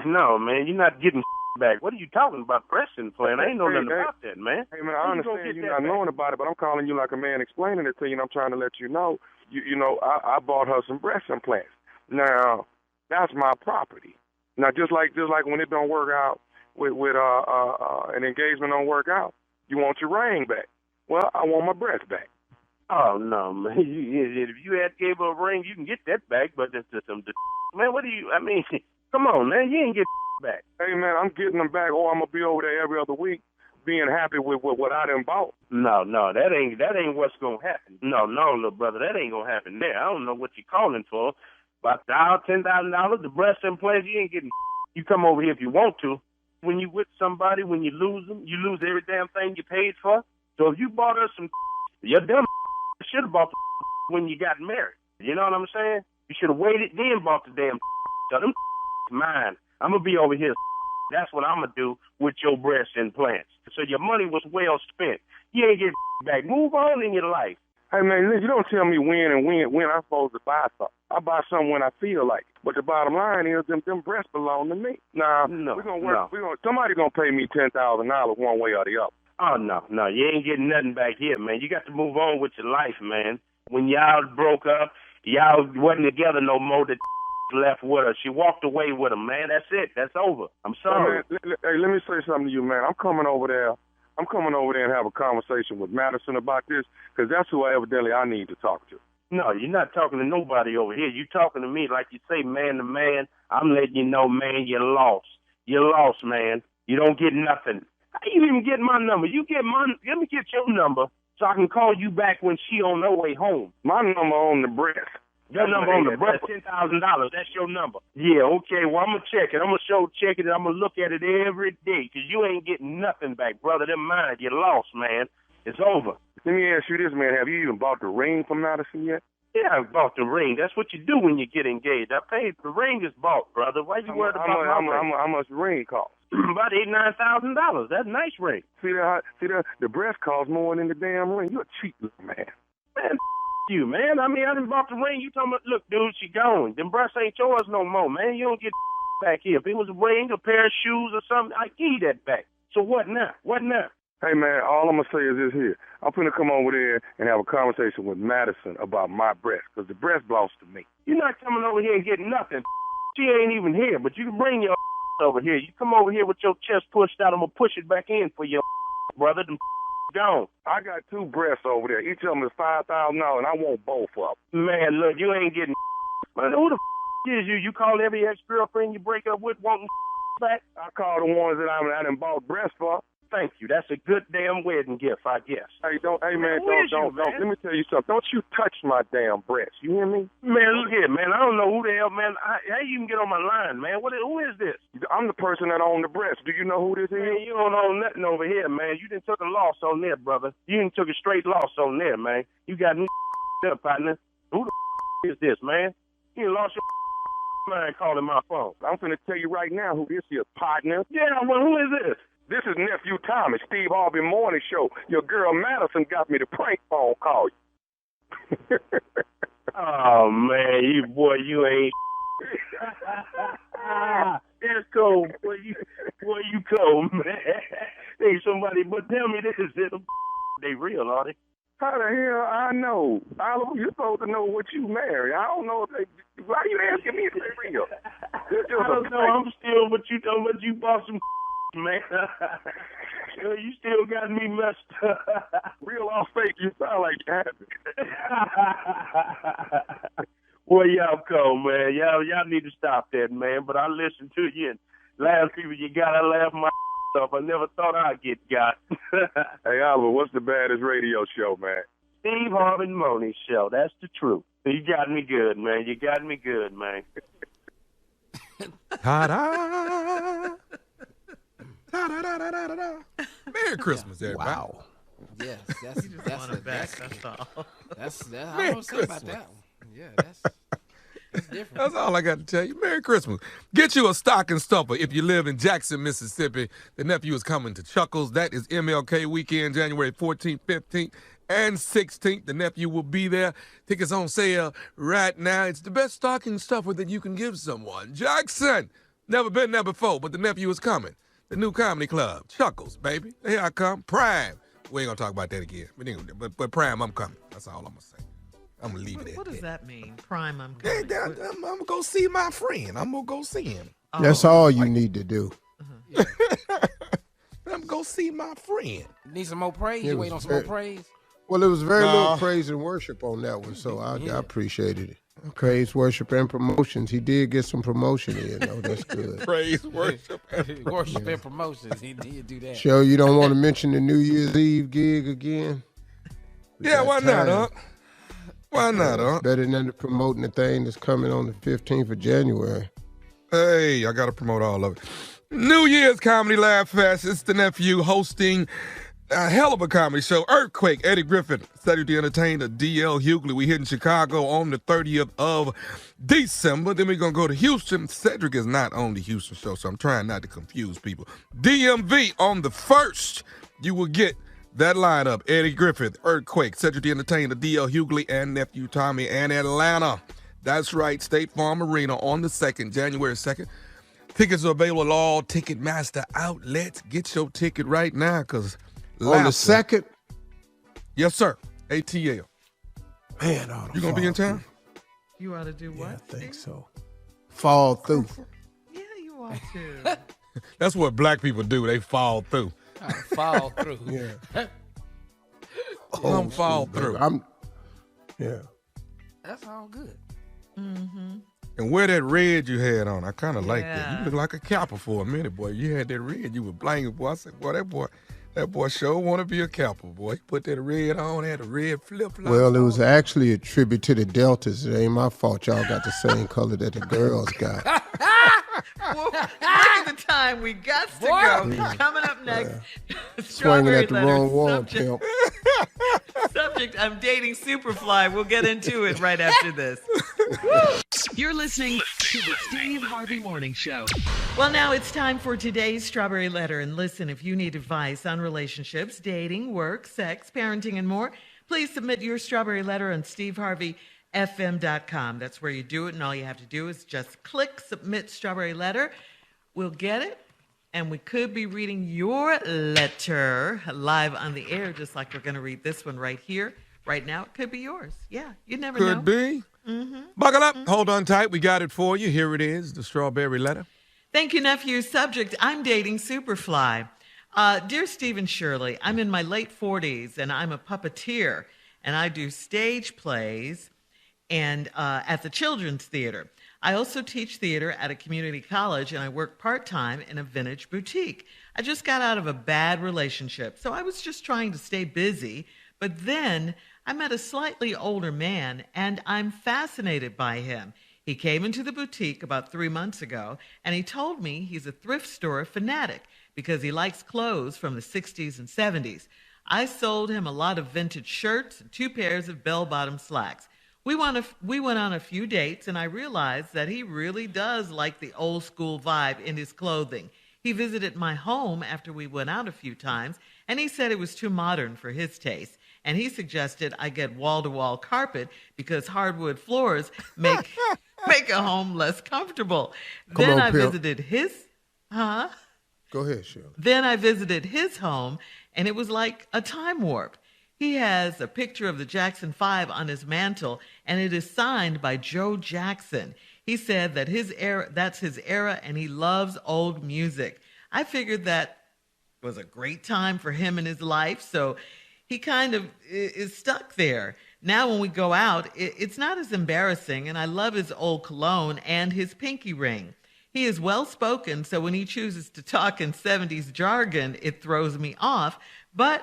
No, man, you're not getting back. What are you talking about, breast implant? I ain't know nothing about that, man. Hey, man, I understand you not knowing about it, but I'm calling you like a man explaining it to you, and I'm trying to let you know. You know, I bought her some breast implants. Now, that's my property. Now, just like when it don't work out with an engagement don't work out, you want your ring back. Well, I want my breast back. Oh, no, man. If you had gave her a ring, you can get that back, but it's just some... Man, what do you... I mean, come on, man. You ain't get back. Hey, man, I'm getting them back, or I'm going to be over there every other week being happy with what I done bought. No, that ain't what's going to happen. No, little brother, that ain't going to happen there. I don't know what you're calling for. About $10,000, the breast implants, you ain't getting... You come over here if you want to. When you with somebody, when you lose them, you lose every damn thing you paid for. So if you bought us some... Your dumb should have bought the when you got married. You know what I'm saying? You should have waited, then bought the damn so them mine. I'm going to be over here. That's what I'm going to do with your breast implants. So your money was well spent. You ain't getting back. Move on in your life. Hey, man, you don't tell me when I'm supposed to buy something. I buy something when I feel like it. But the bottom line is them breasts belong to me. Now, we're going to work. Somebody going to pay me $10,000 one way or the other. Oh, no, you ain't getting nothing back here, man. You got to move on with your life, man. When y'all broke up, y'all wasn't together no more. The left with her. She walked away with him, man. That's it. That's over. I'm sorry. Hey, let me say something to you, man. I'm coming over there and have a conversation with Madison about this, because that's who evidently I need to talk to. No, you're not talking to nobody over here. You're talking to me like you say, man to man. I'm letting you know, man, you're lost. You're lost, man. You don't get nothing. How you even get my number? Let me get your number, so I can call you back when she on her way home. My number on the breast. Your number on the breast, $10,000. That's your number. Yeah, okay. Well, I'm going to check it. I'm going to check it, and I'm going to look at it every day, because you ain't getting nothing back, brother. Them mine. You lost, man. It's over. Let me ask you this, man. Have you even bought the ring from Madison yet? Yeah, I bought the ring. That's what you do when you get engaged. I paid. The ring is bought, brother. Why you worried about my ring? How much the ring cost? About $8,000-$9,000. That's a nice ring. See the breast costs more than the damn ring. You're a cheap little man. Man, you, man. I mean, I done bought the ring. You talking about, look, dude, she gone. Them breasts ain't yours no more, man. You don't get back here. If it was a ring, a pair of shoes or something, I'd give you that back. So what now? What now? Hey, man, all I'm going to say is this here. I'm going to come over there and have a conversation with Madison about my breast, because the breast belongs to me. You're not coming over here and getting nothing. She ain't even here, but you can bring your over here. You come over here with your chest pushed out, I'm going to push it back in for your brother. Them gone. I got 2 breasts over there. Each of them is $5,000, and I want both of them. Man, look, you ain't getting man, who the is you? You call every ex-girlfriend you break up with wanting back? I call the ones that I done bought breasts for. Thank you. That's a good damn wedding gift, I guess. Hey, man, don't. Let me tell you something. Don't you touch my damn breast. You hear me? Man, look here, man. I don't know who the hell, man. How you even get on my line, man? Who is this? I'm the person that owned the breast. Do you know who this is? Man, you don't own nothing over here, man. You done took a loss on there, brother. You done took a straight loss on there, man. You got me up, partner. Who the is this, man? You done lost your mind calling my phone. I'm finna tell you right now who this is, partner. Yeah, well, who is this? This is Nephew Tommy, Steve Harvey Morning Show. Your girl Madison got me to prank phone call you. Oh, man, you ain't. That's cold. Boy, you cold, man. Hey, somebody, but tell me this, they real, are they? How the hell I know? Oliver, you're supposed to know what you marry. I don't know if they. Why are you asking me if they real? I don't know. I'm still what you know, but you bought some man. You still got me messed up. Real off fake, you sound like happy. Well, y'all cold, man. Y'all need to stop that, man. But I listen to you and laugh people you got. I laugh my off. I never thought I'd get got. Hey, Oliver, what's the baddest radio show, man? Steve Harvey Morning Show. That's the truth. You got me good, man. You got me good, man. Ta-da! Ta-da-da-da-da-da. Merry Christmas, everybody. Wow. Yes, that's all. That's I Merry don't say about Christmas. that one. Yeah, that's different. That's all I got to tell you. Merry Christmas. Get you a stocking stuffer if you live in Jackson, Mississippi. The nephew is coming to Chuckles. That is MLK weekend, January 14th, 15th, and 16th. The nephew will be there. Tickets on sale right now. It's the best stocking stuffer that you can give someone. Jackson, never been there before, but the nephew is coming. The new comedy club, Chuckles, baby. Here I come. Prime. We ain't going to talk about that again. But Prime, I'm coming. That's all I'm going to say. I'm going to leave it at that. What does that mean? Prime, I'm coming. I'm going to go see my friend. I'm going to go see him. That's all you need to do. I'm going to go see my friend. Need some more praise? You wait on some more praise? Well, it was very little praise and worship on that one, so I appreciated it. Praise, worship, and promotions. He did get some promotion in, though. That's good. Praise, worship, and promotions. He did do that. Show you don't want to mention the New Year's Eve gig again? Yeah, why not, huh? Why not, huh? Better than promoting the thing that's coming on the 15th of January. Hey, I got to promote all of it. New Year's Comedy Laugh Fest. It's the nephew hosting a hell of a comedy show. Earthquake, Eddie Griffin, Cedric the Entertainer, D.L. Hughley. We hit in Chicago on the 30th of December. Then we're going to go to Houston. Cedric is not on the Houston show, so I'm trying not to confuse people. DMV on the 1st. You will get that lineup. Eddie Griffith, Earthquake, Cedric the Entertainer, D.L. Hughley, and Nephew Tommy, and Atlanta. That's right, State Farm Arena on the 2nd, January 2nd. Tickets are available at all Ticketmaster outlets. Get your ticket right now, because on the 2nd? Yes, sir. ATL. Man, you going to be in town? You ought to do what? Yeah, I think so. Fall through. Yeah, you ought to. That's what black people do. They fall through. Fall through. Yeah. Come fall through. Yeah. That's all good. Mm-hmm. And wear that red you had on. I kind of like that. You look like a Kappa for a minute, boy. You had that red. You were blanging, boy. I said, boy, That boy sure want to be a cowboy, boy. He put that red on, had a red flip-flop. Well, it was actually a tribute to the Deltas. It ain't my fault y'all got the same color that the girls got. Well, look at the time. We got to go. Coming up next, Swinging at the letter. wrong one, pimp. Subject, I'm dating Superfly. We'll get into it right after this. You're listening to the Steve Harvey Morning Show. Well, now it's time for today's Strawberry Letter. And listen, if you need advice on relationships, dating, work, sex, parenting, and more, please submit your Strawberry Letter on SteveHarveyFM.com. That's where you do it, and all you have to do is just click Submit Strawberry Letter. We'll get it, and we could be reading your letter live on the air, just like we're going to read this one right here. Right now, it could be yours. Yeah, you never know. Could be. Mm-hmm. Buckle up. Mm-hmm. Hold on tight. We got it for you. Here it is, the Strawberry Letter. Thank you, nephew. Subject, I'm dating Superfly. Dear Steve and Shirley, I'm in my late 40s, and I'm a puppeteer, and I do stage plays and at the Children's Theater. I also teach theater at a community college, and I work part-time in a vintage boutique. I just got out of a bad relationship, so I was just trying to stay busy, but then I met a slightly older man, and I'm fascinated by him. He came into the boutique about 3 months ago, and he told me he's a thrift store fanatic because he likes clothes from the 60s and 70s. I sold him a lot of vintage shirts and 2 pairs of bell-bottom slacks. We went on a few dates, and I realized that he really does like the old-school vibe in his clothing. He visited my home after we went out a few times, and he said it was too modern for his taste. And he suggested I get wall-to-wall carpet because hardwood floors make a home less comfortable. Then I visited his... Go ahead, Shirley. Then I visited his home, and it was like a time warp. He has a picture of the Jackson 5 on his mantle, and it is signed by Joe Jackson. He said that that's his era, and he loves old music. I figured that was a great time for him in his life, so he kind of is stuck there. Now when we go out, it's not as embarrassing, and I love his old cologne and his pinky ring. He is well-spoken, so when he chooses to talk in 70s jargon, it throws me off, but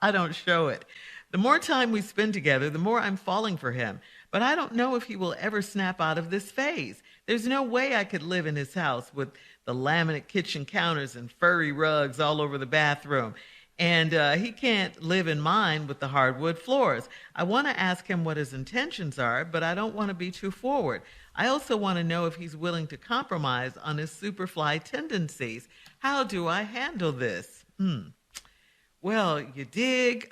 I don't show it. The more time we spend together, the more I'm falling for him, but I don't know if he will ever snap out of this phase. There's no way I could live in his house with the laminate kitchen counters and furry rugs all over the bathroom. And he can't live in mine with the hardwood floors. I want to ask him what his intentions are, but I don't want to be too forward. I also want to know if he's willing to compromise on his Superfly tendencies. How do I handle this? Well, you dig.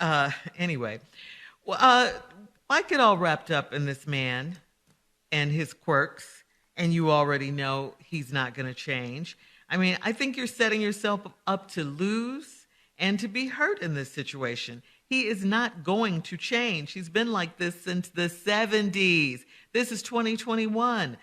Anyway, I get all wrapped up in this man and his quirks, and you already know he's not going to change. I mean, I think you're setting yourself up to lose and to be hurt in this situation. He is not going to change. He's been like this since the 70s. This is 2021.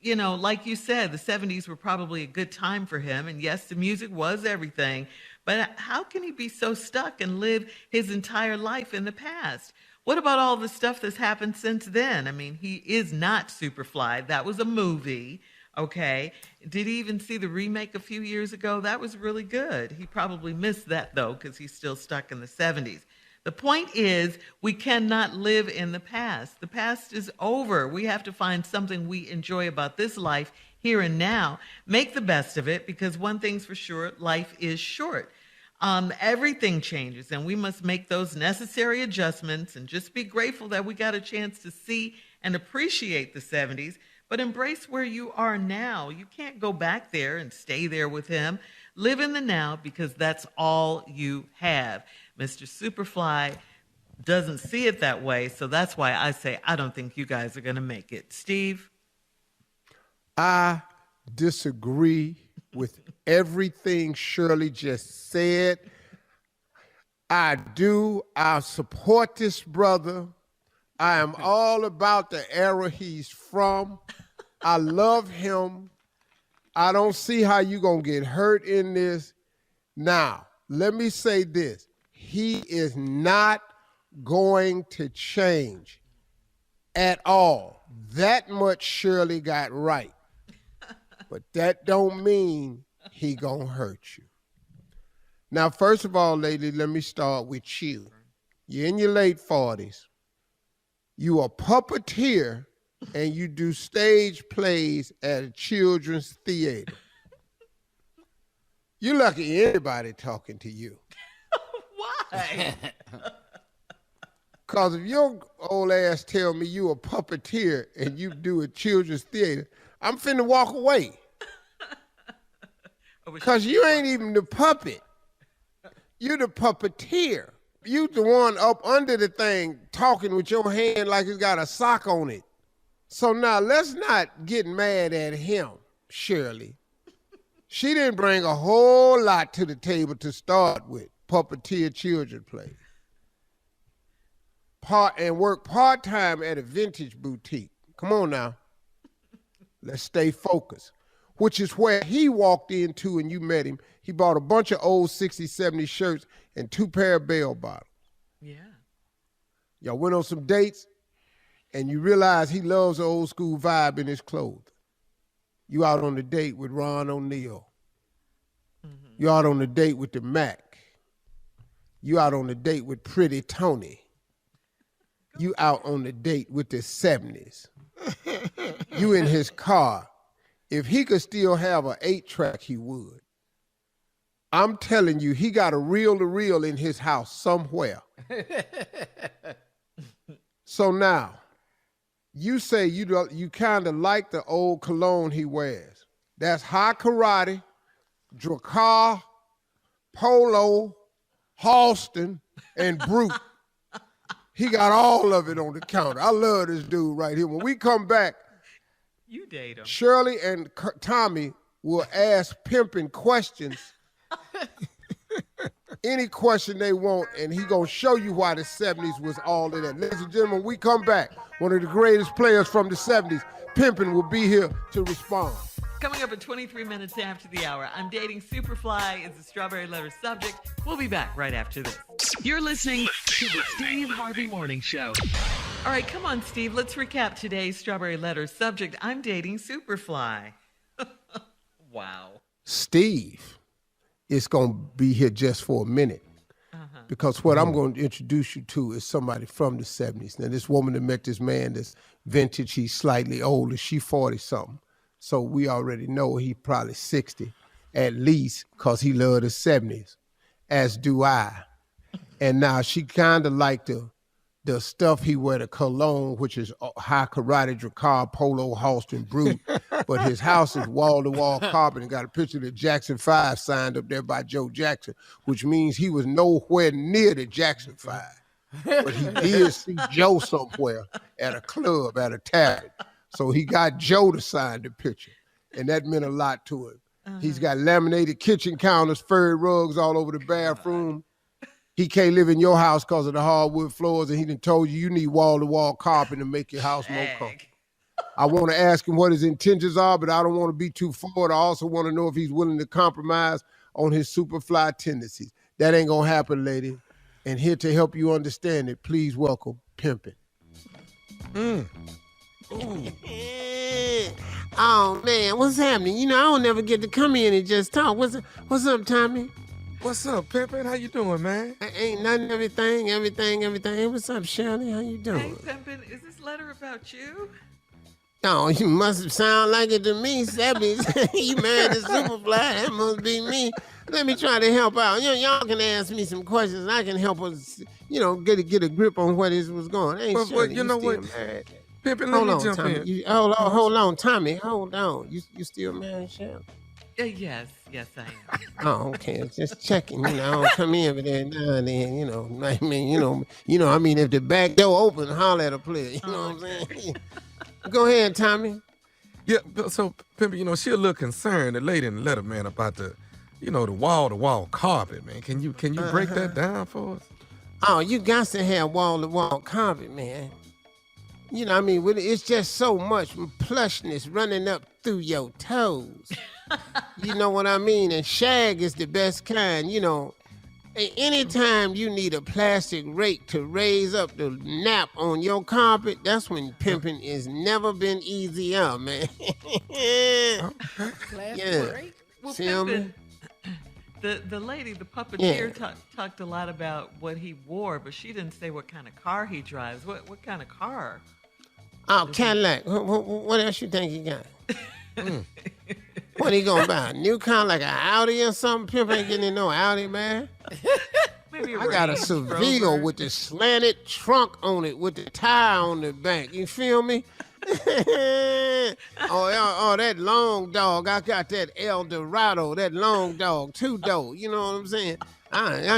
You know, like you said, the 70s were probably a good time for him. And yes, the music was everything. But how can he be so stuck and live his entire life in the past? What about all the stuff that's happened since then? I mean, he is not Superfly. That was a movie. Okay. Did he even see the remake a few years ago? That was really good. He probably missed that, though, because he's still stuck in the 70s. The point is, we cannot live in the past. The past is over. We have to find something we enjoy about this life here and now. Make the best of it, because one thing's for sure, life is short. Everything changes, and we must make those necessary adjustments and just be grateful that we got a chance to see and appreciate the 70s. But embrace where you are now. You can't go back there and stay there with him. Live in the now, because that's all you have. Mr. Superfly doesn't see it that way, so that's why I say I don't think you guys are going to make it. Steve? I disagree with everything Shirley just said. I support this brother. I am all about the era he's from. I love him. I don't see how you're going to get hurt in this. Now, let me say this. He is not going to change at all. That much Shirley got right. But that don't mean he going to hurt you. Now, first of all, lady, let me start with you. You're in your late 40s. You a puppeteer, and you do stage plays at a children's theater. You're lucky anybody talking to you. Why? Because if your old ass tell me you a puppeteer and you do a children's theater, I'm finna walk away. Because you ain't even the puppet. You the puppeteer. You the one up under the thing talking with your hand like it's got a sock on it. So now let's not get mad at him, Shirley. She didn't bring a whole lot to the table to start with. Puppeteer children play. And work part-time at a vintage boutique. Come on now. Let's stay focused. Which is where he walked into and you met him. He bought a bunch of old 60s, 70s shirts and 2 pair of bell bottoms. Yeah. Y'all went on some dates and you realize he loves the old school vibe in his clothes. You out on the date with Ron O'Neal. Mm-hmm. You out on the date with the Mac. You out on the date with Pretty Tony. You out on the date with the 70s. You in his car. If he could still have an 8-track, he would. I'm telling you, he got a reel-to-reel in his house somewhere. So now, you say you kind of like the old cologne he wears. That's high karate, Dracar, Polo, Halston, and Brute. He got all of it on the counter. I love this dude right here. When we come back, you date him. Shirley and Tommy will ask pimping questions. Any question they want, and he gonna show you why the 70s was all of that. Ladies and gentlemen, we come back. One of the greatest players from the 70s, Pimpin', will be here to respond. Coming up at 23 minutes after the hour, I'm dating Superfly is the Strawberry Letter subject. We'll be back right after this. You're listening to the Steve Harvey Morning Show. All right, come on, Steve. Let's recap today's Strawberry Letter subject. I'm dating Superfly. Wow. Steve is going to be here just for a minute because what I'm going to introduce you to is somebody from the 70s. Now, this woman that met this man that's vintage, he's slightly older. She 40-something. So we already know he probably 60 at least because he loved the 70s, as do I. And now she kind of liked the stuff he wear, the cologne, which is high karate, Dracar, Polo, Halston, Brute. But his house is wall-to-wall carpet and got a picture of the Jackson 5 signed up there by Joe Jackson, which means he was nowhere near the Jackson 5. But he did see Joe somewhere at a club, at a tavern. So he got Joe to sign the picture, and that meant a lot to him. He's got laminated kitchen counters, furry rugs all over the bathroom. He can't live in your house because of the hardwood floors, and he done told you need wall-to-wall carpet to make your house more comfortable. I want to ask him what his intentions are, but I don't want to be too forward. I also want to know if he's willing to compromise on his Superfly tendencies. That ain't going to happen, lady. And here to help you understand it, please welcome Pimpin'. Oh, man, what's happening? You know, I don't never get to come in and just talk. What's up, Tommy? What's up, Pimpin'? How you doing, man? Ain't nothing, everything. Hey, what's up, Shirley? How you doing? Hey, Pimpin', is this letter about you? Oh, you must sound like it to me, 70s. You married to Superfly. That must be me. Let me try to help out. Y'all can ask me some questions. I can help us, get a grip on where this was going. Ain't Shirley, you know what? Pimpin', let me jump in. Hold on, Tommy. Hold on. You still married, Shirley? Yes, I am. Oh, okay. Just checking. I don't come in every day now and then. I mean, if the back door open, holler at a player. You know what I'm saying? Go ahead, Tommy. Yeah. So, Pimpin', she a little concerned, the lady in the letter, man, about the wall-to-wall carpet, man. Can you break that down for us? Oh, you got to have wall-to-wall carpet, man. It's just so much plushness running up through your toes. You know what I mean? And shag is the best kind, Anytime you need a plastic rake to raise up the nap on your carpet, that's when pimping is never been easier, man. Plastic rake? Well, Feel me? The lady, the puppeteer, talked a lot about what he wore, but she didn't say what kind of car he drives. What kind of car? Oh, Cadillac. What else you think he got? What he gonna buy? A new car like an Audi or something? Pimp ain't getting no Audi, man. Maybe I got a Seville with the slanted trunk on it with the tire on the back. You feel me? oh, that long dog. I got that El Dorado, that long dog, 2-door. You know what I'm saying?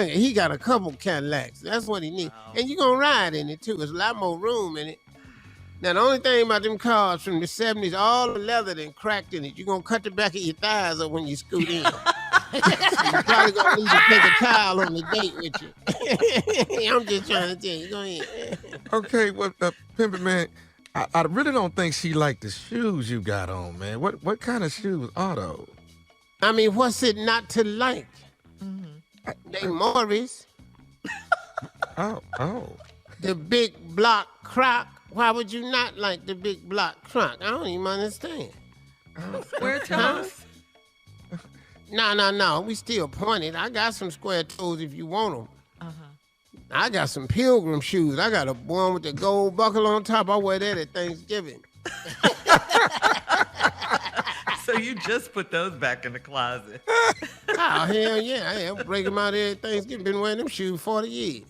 He got a couple Cadillacs. That's what he needs. Wow. And you gonna ride in it, too. There's a lot more room in it. Now, the only thing about them cars from the 70s, all the leather and cracked in it. You're going to cut the back of your thighs up when you scoot in. You're probably going to need to take a towel on the date with you. I'm just trying to tell you. Go ahead. Okay, well, Pimpin' Man, I really don't think she liked the shoes you got on, man. What kind of shoes are those? I mean, what's it not to like? Mm-hmm. They Morris. Oh. The big block croc. Why would you not like the big block croc? I don't even understand. Square toes? No. We still pointed. I got some square toes if you want them. I got some pilgrim shoes. I got one with the gold buckle on top. I wear that at Thanksgiving. So you just put those back in the closet. Oh, hell yeah. I break them out every Thanksgiving. Been wearing them shoes 40 years.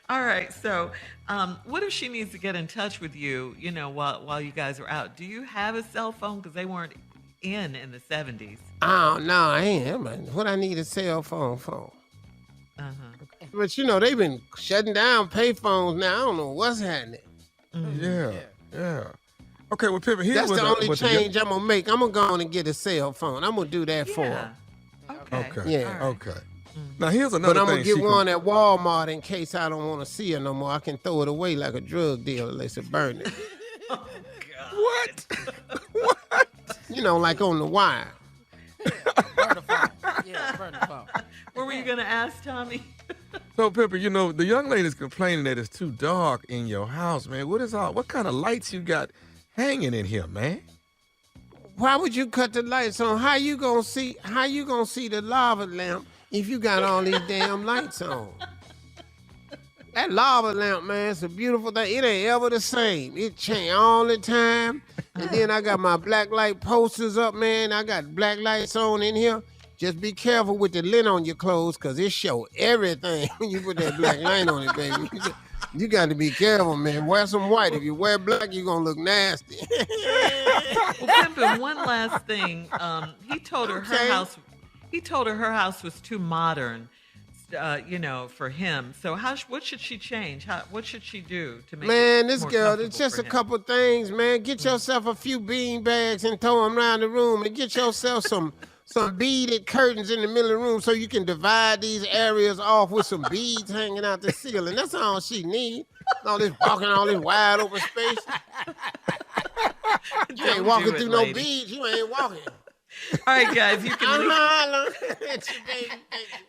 All right. So what if she needs to get in touch with you, while you guys are out? Do you have a cell phone? Because they weren't in the 70s. Oh, no, I ain't. What I need a cell phone for? But, they've been shutting down pay phones now. I don't know what's happening. Yeah. Okay, well, Pimpin', here's that's the only change I'm going to make. I'm going to go on and get a cell phone. I'm going to do that for her. Okay. Yeah. Right. Okay. Now, here's another thing. But I'm going to get one at Walmart in case I don't want to see her no more. I can throw it away like a drug dealer. Let's burn it. Oh, God. What? Like on the wire. Burn the phone. Yeah, burn the phone. What were you going to ask, Tommy? So, Pimpin', the young lady's complaining that it's too dark in your house, man. What kind of lights you got hanging in here, man? Why would you cut the lights on? How you gonna see the lava lamp if you got all these damn lights on? That lava lamp, man, it's a beautiful thing. It ain't ever the same. It change all the time. And then I got my black light posters up, man. I got black lights on in here. Just be careful with the lint on your clothes, because it show everything when you put that black light on it, baby. You got to be careful, man. Wear some white. If you wear black, you're going to look nasty. Well, Pimpin', one last thing. He told her her house was too modern, for him. So what should she change? What should she do to make it this more girl, it's just a couple things, man. Get yourself a few bean bags and throw them around the room, and get yourself some beaded curtains in the middle of the room so you can divide these areas off with some beads hanging out the ceiling. That's all she needs. All this walking, all this wide open space. You ain't walking through no beads. You ain't walking. All right, guys, you can leave.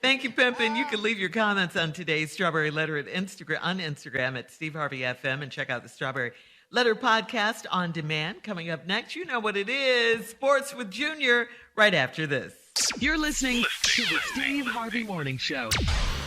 Thank you, Pimpin'. You can leave your comments on today's Strawberry Letter on Instagram at Steve Harvey FM, and check out the Strawberry Letter podcast on demand. Coming up next, you know what it is. Sports with Junior right after this. You're listening to the Steve Harvey Morning Show.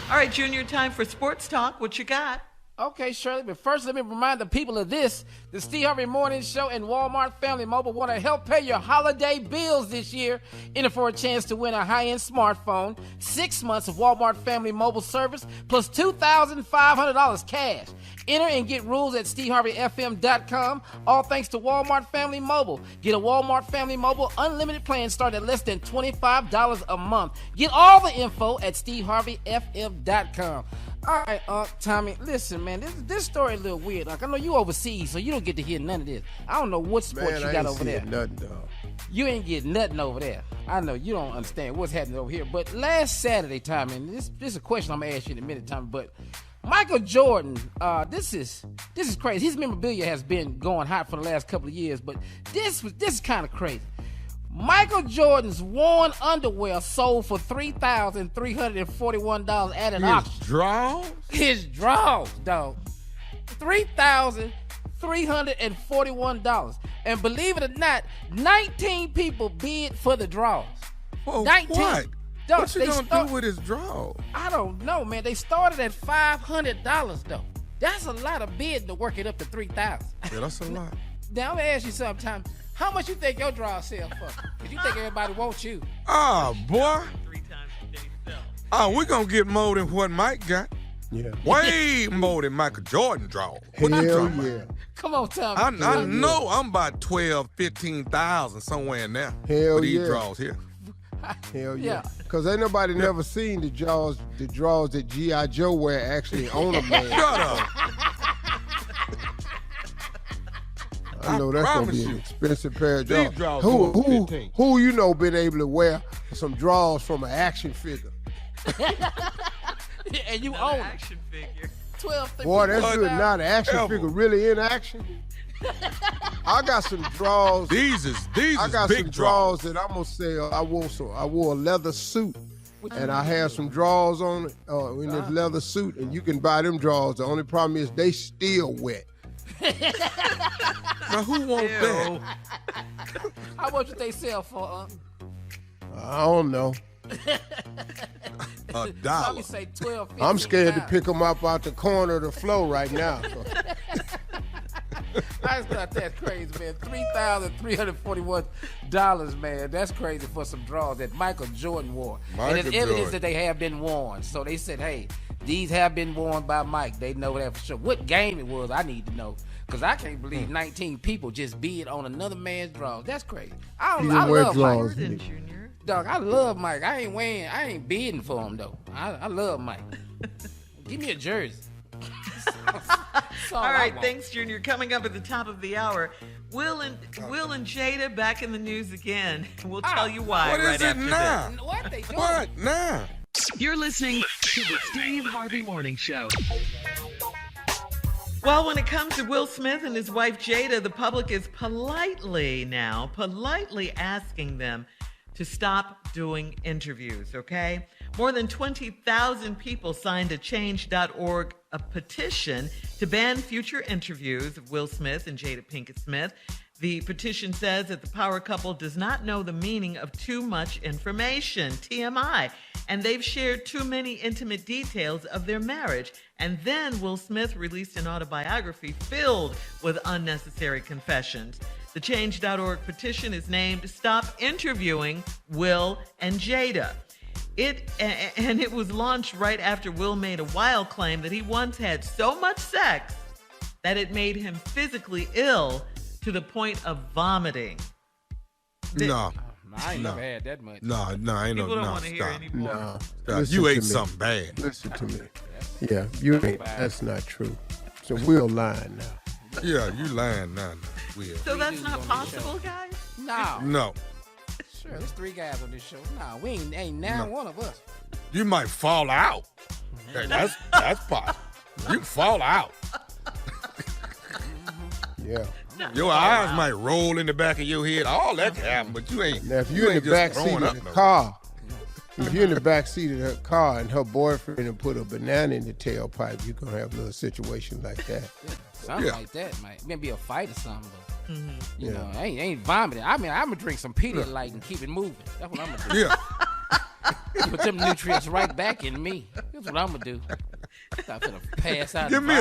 All right, Junior, time for sports talk. What you got? Okay, Shirley, but first let me remind the people of this. The Steve Harvey Morning Show and Walmart Family Mobile want to help pay your holiday bills this year. Enter for a chance to win a high-end smartphone, 6 months of Walmart Family Mobile service, plus $2,500 cash. Enter and get rules at SteveHarveyFM.com. All thanks to Walmart Family Mobile. Get a Walmart Family Mobile unlimited plan starting at less than $25 a month. Get all the info at SteveHarveyFM.com. All right, Tommy, listen, man, this story a little weird. Like, I know you overseas, so you don't get to hear none of this. I don't know what sports you got over there. Nothing, dog. You ain't getting nothing over there. I know you don't understand what's happening over here. But last Saturday, Tommy, and this is a question I'm going to ask you in a minute, Tommy, but Michael Jordan, this is crazy. His memorabilia has been going hot for the last couple of years, but this is kind of crazy. Michael Jordan's worn underwear sold for $3,341 at an auction. His draws, dog. $3,341. And believe it or not, 19 people bid for the draws. Well, 19. what? Dog, What you gonna do with his draw? I don't know, man. They started at $500 though. That's a lot of bid to work it up to $3,000. Yeah, that's a lot. Now I'm gonna ask you something. How much you think your draw sell for? Cause you think everybody wants you. Oh, boy. Oh, we're gonna get more than what Mike got. Yeah. Way more than Michael Jordan draw. What you Hell talking yeah. about? Come on, Tom. I know I'm about 12, 15,000 somewhere in there. Hell for these yeah. draws here. Hell Yeah. yeah. Because ain't nobody never seen the draws that G.I. Joe wear actually on a man. Shut up. I know that's gonna promise be an you. expensive pair of These draws. draws going 15. Who you know been able to wear some draws from an action figure? And you own it. Action figure. 12, Boy, that's good. $13,000. Now the action Ever. figure really in action. I got some draws. These I got big some draws that I'm gonna sell. I wore a leather suit, and I had some draws on it in this leather suit, and you can buy them draws. The only problem is they still wet. Now who wants that? How much would they sell for? I don't know. $1. Probably say 12. I'm scared to pick them up out the corner of the floor right now. I just thought that's crazy, man. $3,341, man. That's crazy for some draws that Michael Jordan wore. And it's evidence that they have been worn. So they said, hey, these have been worn by Mike. They know that for sure. What game it was, I need to know. Because I can't believe 19 people just bid on another man's draws. That's crazy. I love Mike. Junior. Dog, I love Mike. I ain't bidding for him, though. I love Mike. Give me a jersey. All right, thanks, Junior. Coming up at the top of the hour, Will and Jada back in the news again. We'll tell you why What right is it after now? this. What they doing? What now? You're listening to the Steve Harvey Morning Show. Well, when it comes to Will Smith and his wife Jada, the public is politely asking them to stop doing interviews, okay? More than 20,000 people signed a change.org petition to ban future interviews of Will Smith and Jada Pinkett Smith. The petition says that the power couple does not know the meaning of too much information, TMI, and they've shared too many intimate details of their marriage. And then Will Smith released an autobiography filled with unnecessary confessions. The change.org petition is named Stop Interviewing Will and Jada. It was launched right after Will made a wild claim that he once had so much sex that it made him physically ill to the point of vomiting. No. I ain't never had that much. No, ain't no. People don't No, want to hear stop. anymore. No. You ate something bad. Listen to me. Yeah, you ain't. That's not true. So Will lying now. Yeah, you lying now, Will. So that's not possible, guys? No. No. Sure, there's 3 guys on this show. Nah, we ain't now one of us. You might fall out. Hey, that's possible. You can fall out. Yeah. Your eyes might roll in the back of your head. All that can happen, but you ain't. Now, if you're in the back seat of the car, if you're in the back seat of her car and her boyfriend put a banana in the tailpipe, you're gonna have a little situation like that. Something like that, man. It may be a fight or something, but you know, I ain't vomiting. I mean, I'm gonna drink some Pedialyte and keep it moving. That's what I'm gonna do. Yeah. Put them nutrients right back in me. That's what I'm gonna do. I'm gonna pass out. Give me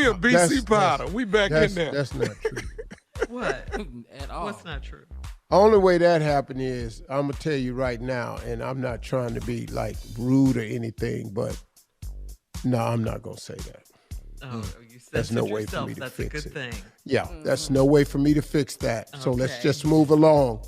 a BC powder. We back in there. That's not true. What? At all. What's not true? Only way that happened is, I'm gonna tell you right now, and I'm not trying to be like rude or anything, but no, I'm not gonna say that. Oh, you said There's no way yourself. for me to That's fix a good it. thing. Yeah, that's no way for me to fix that. So let's Okay. just move along.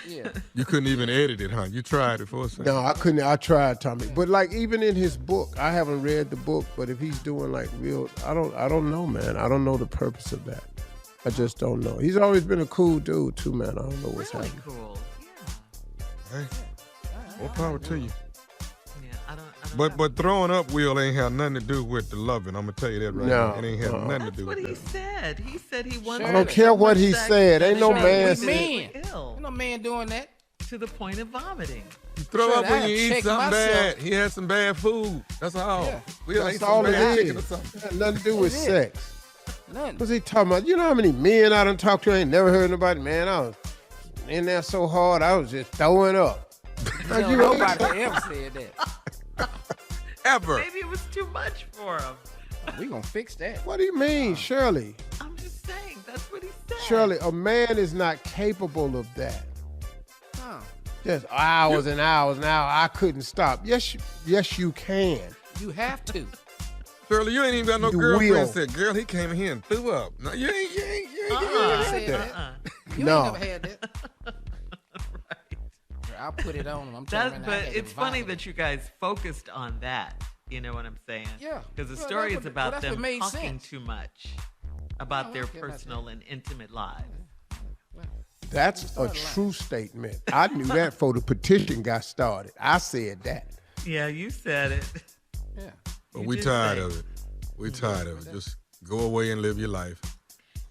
Yeah. You couldn't even edit it, huh? You tried it for a second. No, I couldn't. I tried, Tommy. But like even in his book, I haven't read the book, but if he's doing like real, I don't know, man. I don't know the purpose of that. I just don't know. He's always been a cool dude too, man. I don't know what's Really happening. cool. Hey, more power to you. Yeah, I don't But throwing up, Will, ain't have nothing to do with the loving. I'm gonna tell you that right No, now. It ain't have nothing to That's do what with he that. said. He said he wanted. I don't care what he said. Ain't no man We men. ill Ain't no man doing that. to the point of vomiting. You throw Sure, up when I you eat check something myself. bad. He had some bad food. That's all. Yeah. Will ate That's some all it bad is. chicken or something. It had nothing to do with That's it. sex. Nothing. What's he talking about? You know how many men I done talked to? I ain't never heard nobody, man. I was in there so hard, I was just throwing up. No, nobody ever said that. Ever. Maybe it was too much for him. We gonna fix that. What do you mean, Shirley? I'm just saying, that's what he said. Shirley, a man is not capable of that. Huh. Just hours and hours and hours. I couldn't stop. Yes, you can. You have to. Shirley, you ain't even got no You girlfriend will. said, girl, he came in here and threw up. No, you ain't said that. You No. ain't never had that. I'll put it on him. I'm telling you. But it's funny that you guys focused on that. You know what I'm saying? Yeah. Because the Well, story that's is what- about that's what them made talking sense. too much about No, their I don't care about personal and intimate lives. That's a true statement. I knew that before the petition got started. I said that. Yeah, you said it. Yeah. But You we did tired say of it. We tired of it. Just go away and live your life.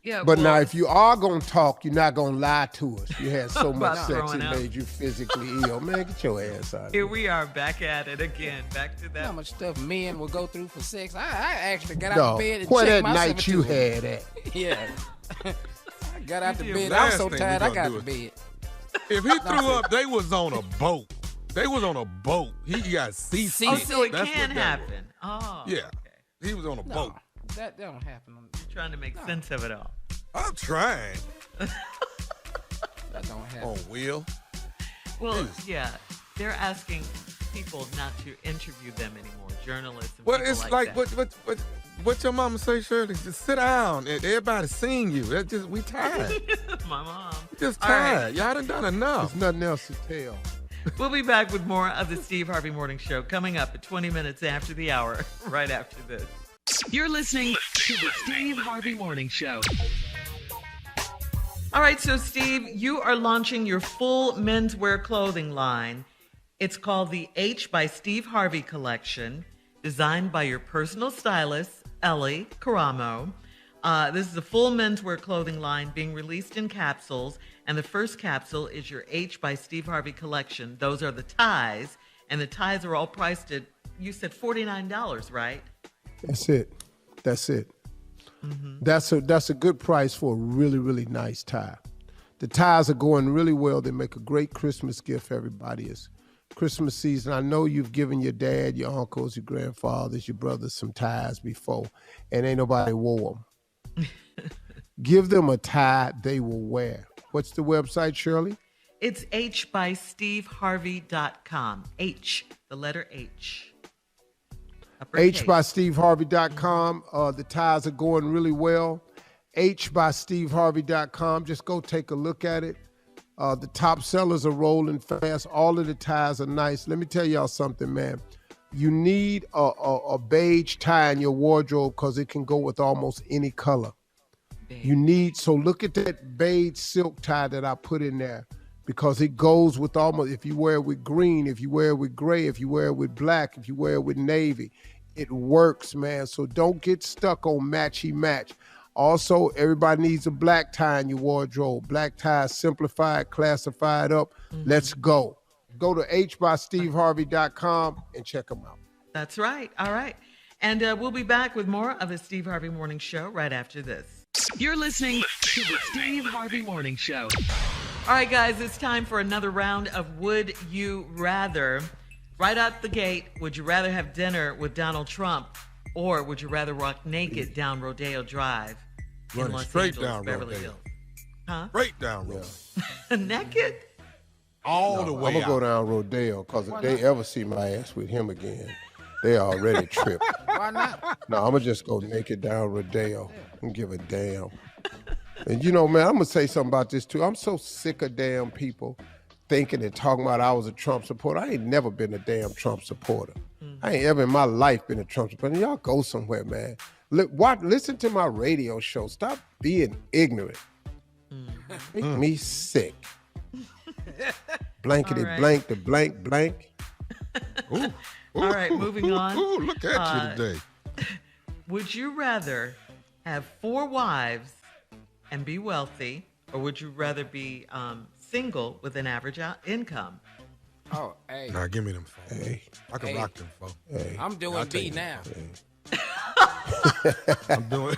Yeah, But now, well, if you are going to talk, you're not going to lie to us. You had so much About sex throwing it up. made you physically ill. Man, get your ass out of here here. we are back at it again. Back to You know that. how much stuff men will go through for sex? I actually got out No, of bed and where checked that myself night you into it. had at? Yeah. I got out the You bed. do. I was Last so thing tired we I got gonna out the do bed. If he threw up, they was on a boat. They was on a boat. He got seasick. Oh, so it That's can what that was. happen. Oh, Yeah. okay. He was on a No, boat. that don't happen. You're trying to make sense of it all. I'm trying. That don't happen. On Will. Well, yeah, they're asking people not to interview them anymore, journalists and Well, people it's like like that. what your mama say, Shirley? Just sit down. Everybody's seeing you. That's just we tired. My mom. Just All right. tired. Y'all done enough. There's nothing else to tell. We'll be back with more of the Steve Harvey Morning Show coming up at 20 minutes after the hour, right after this. You're listening to the Steve Harvey Morning Show. All right, so Steve, you are launching your full menswear clothing line. It's called the H by Steve Harvey collection, designed by your personal stylist, Ellie Caramo. This is a full menswear clothing line being released in capsules, and the first capsule is your H by Steve Harvey collection. Those are the ties, and the ties are all priced at, you said $49, right? That's it. Mm-hmm. That's a good price for a really, really nice tie. The ties are going really well. They make a great Christmas gift for everybody. It's Christmas season. I know you've given your dad, your uncles, your grandfathers, your brothers some ties before, and ain't nobody wore them. Give them a tie they will wear. What's the website, Shirley? It's hbysteveharvey.com. H, the letter H. Uppercase. hbysteveharvey.com. The ties are going really well. hbysteveharvey.com. Just go take a look at it. The top sellers are rolling fast. All of the ties are nice. Let me tell y'all something, man. You need a beige tie in your wardrobe because it can go with almost any color. So look at that beige silk tie that I put in there because it goes with almost, if you wear it with green, if you wear it with gray, if you wear it with black, if you wear it with navy, it works, man. So don't get stuck on matchy match. Also, everybody needs a black tie in your wardrobe. Black tie is simplified, classified up. Mm-hmm. Let's go. Go to hbysteveharvey.com and check them out. That's right. All right. And we'll be back with more of the Steve Harvey Morning Show right after this. You're listening to the Steve Harvey Morning Show. All right, guys, it's time for another round of Would You Rather. Right out the gate, would you rather have dinner with Donald Trump or would you rather walk naked down Rodeo Drive in Running Los straight Angeles, down Beverly Rodeo. Hills? Huh? Straight down road. Naked? All the way I'm going to go out. down Rodeo because if they ever see my ass with him again, they already tripped. Why not? No, I'm going to just go naked down Rodeo and give a damn. And you know, man, I'm going to say something about this too. I'm so sick of damn people thinking and talking about I was a Trump supporter. I ain't never been a damn Trump supporter. I ain't ever in my life been a Trump supporter. Y'all go somewhere, man. Listen to my radio show. Stop being ignorant. Make me sick. Blankety All right. blank to blank blank. Ooh. All right, moving on. Ooh, look at you today. Would you rather have 4 wives and be wealthy, or would you rather be single with an average income? Oh, hey. Nah, give me them phones. Hey. I can rock them phones. Hey. I'm doing I'll B take it. now. I'm doing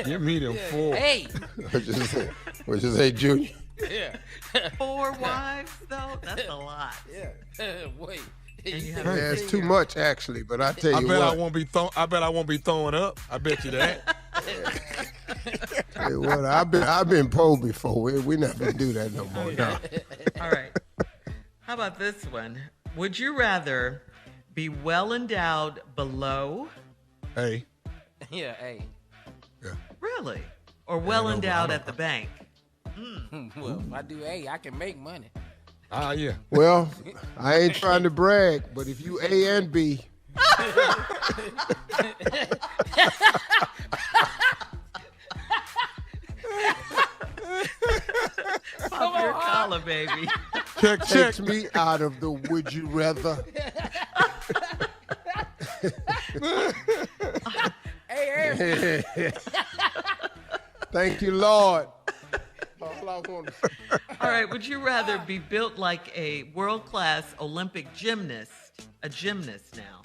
Give me them 4. Hey. I just said, Which is a junior. Yeah. 4 wives, though? That's a lot. Yeah. Wait. That's too much, actually. But I tell you bet what. I won't be throwing up. I bet you that. Hey, what? I've been polled before. We're not gonna do that no more. No. All right. How about this one? Would you rather be well endowed below? Hey. Yeah, hey. Yeah. Really? Or well endowed at the bank? Well, if I do A, I can make money. Yeah. Well, I ain't trying to brag, but if you A and B. Pop your collar, baby. Check. Takes me out of the would you rather. Hey. Thank you, Lord. All I want. All right. Would you rather be built like a world-class Olympic gymnast, a gymnast now,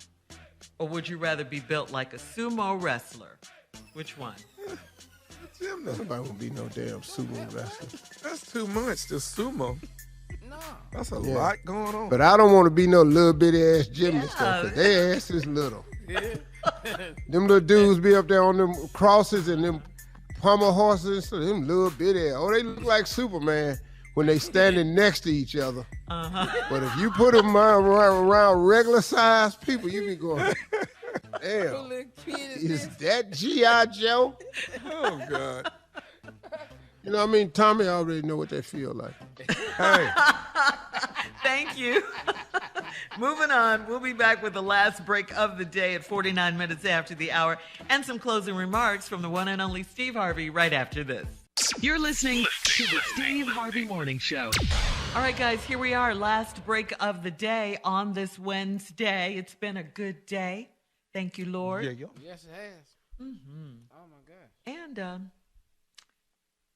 or would you rather be built like a sumo wrestler? Which one? Nobody won't be no damn sumo wrestler. That's too much to sumo. No. That's a lot going on. But I don't want to be no little bitty ass gymnast though, 'cause their ass is little. Yeah. Them little dudes be up there on them crosses and them pommel horses, so them little bitty ass. Oh, they look like Superman when they standing next to each other. But if you put them around regular sized people, you be going, damn, is that G.I. Joe? Oh, God. You know what I mean? Tommy already know what they feel like. Hey. Thank you. Moving on, we'll be back with the last break of the day at 49 minutes after the hour and some closing remarks from the one and only Steve Harvey right after this. You're listening to the Steve Harvey Morning Show. All right, guys, here we are. Last break of the day on this Wednesday. It's been a good day. Thank you, Lord. Yeah. Yes, it has. Mm-hmm. Oh, my gosh. And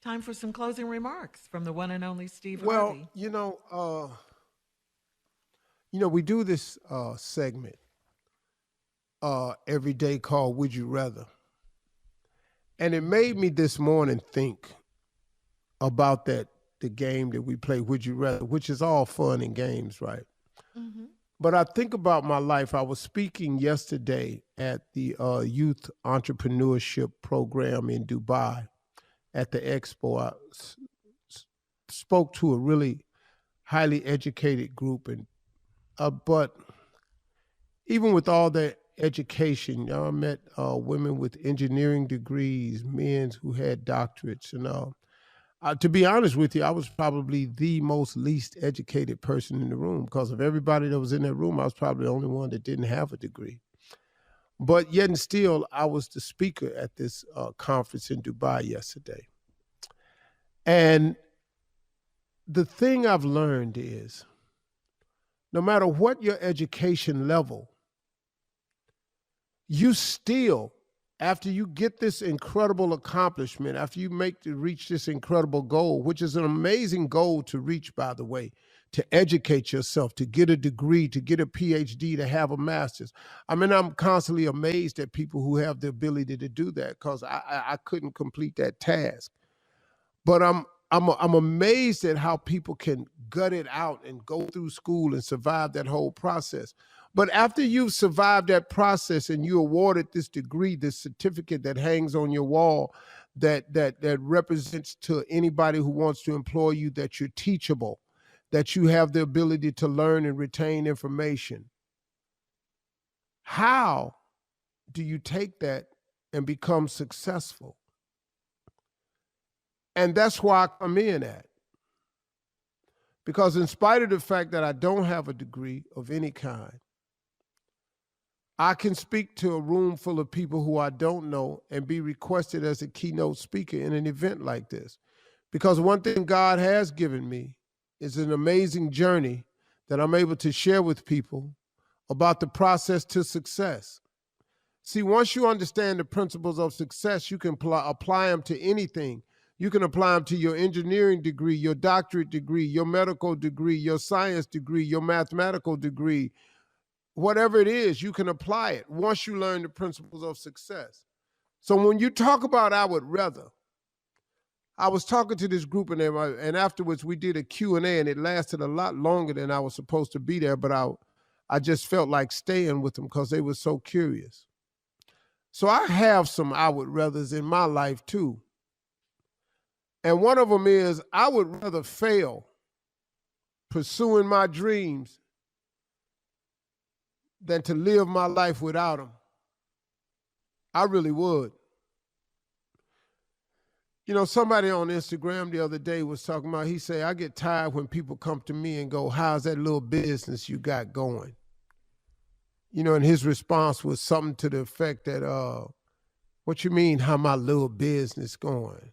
time for some closing remarks from the one and only Steve Well, Harvey. we do this segment every day called Would You Rather? And it made me this morning think about the game that we play, Would You Rather, which is all fun and games, right? Mm-hmm. But I think about my life. I was speaking yesterday at the Youth Entrepreneurship Program in Dubai at the Expo. I spoke to a really highly educated group, and but even with all that education, I met women with engineering degrees, men who had doctorates, and to be honest with you, I was probably the most least educated person in the room because of everybody that was in that room. I was probably the only one that didn't have a degree. But yet and still, I was the speaker at this conference in Dubai yesterday. And the thing I've learned is, no matter what your education level, you still, after you get this incredible accomplishment, after you reach this incredible goal, which is an amazing goal to reach, by the way, to educate yourself, to get a degree, to get a PhD, to have a master's. I mean, I'm constantly amazed at people who have the ability to do that because I couldn't complete that task. But I'm amazed at how people can gut it out and go through school and survive that whole process. But after you've survived that process and you awarded this degree, this certificate that hangs on your wall, that represents to anybody who wants to employ you that you're teachable, that you have the ability to learn and retain information. How do you take that and become successful? And that's why I come in at. Because in spite of the fact that I don't have a degree of any kind, I can speak to a room full of people who I don't know and be requested as a keynote speaker in an event like this. Because one thing God has given me is an amazing journey that I'm able to share with people about the process to success. See, once you understand the principles of success, you can apply them to anything. You can apply them to your engineering degree, your doctorate degree, your medical degree, your science degree, your mathematical degree. Whatever it is, you can apply it once you learn the principles of success. So when you talk about I would rather, I was talking to this group and afterwards we did a Q&A, and it lasted a lot longer than I was supposed to be there, but I just felt like staying with them because they were so curious. So I have some I would rathers in my life too. And one of them is I would rather fail pursuing my dreams than to live my life without them. I really would. You know, somebody on Instagram the other day was talking about, he said, I get tired when people come to me and go, how's that little business you got going? You know, and his response was something to the effect that, what you mean, how my little business going?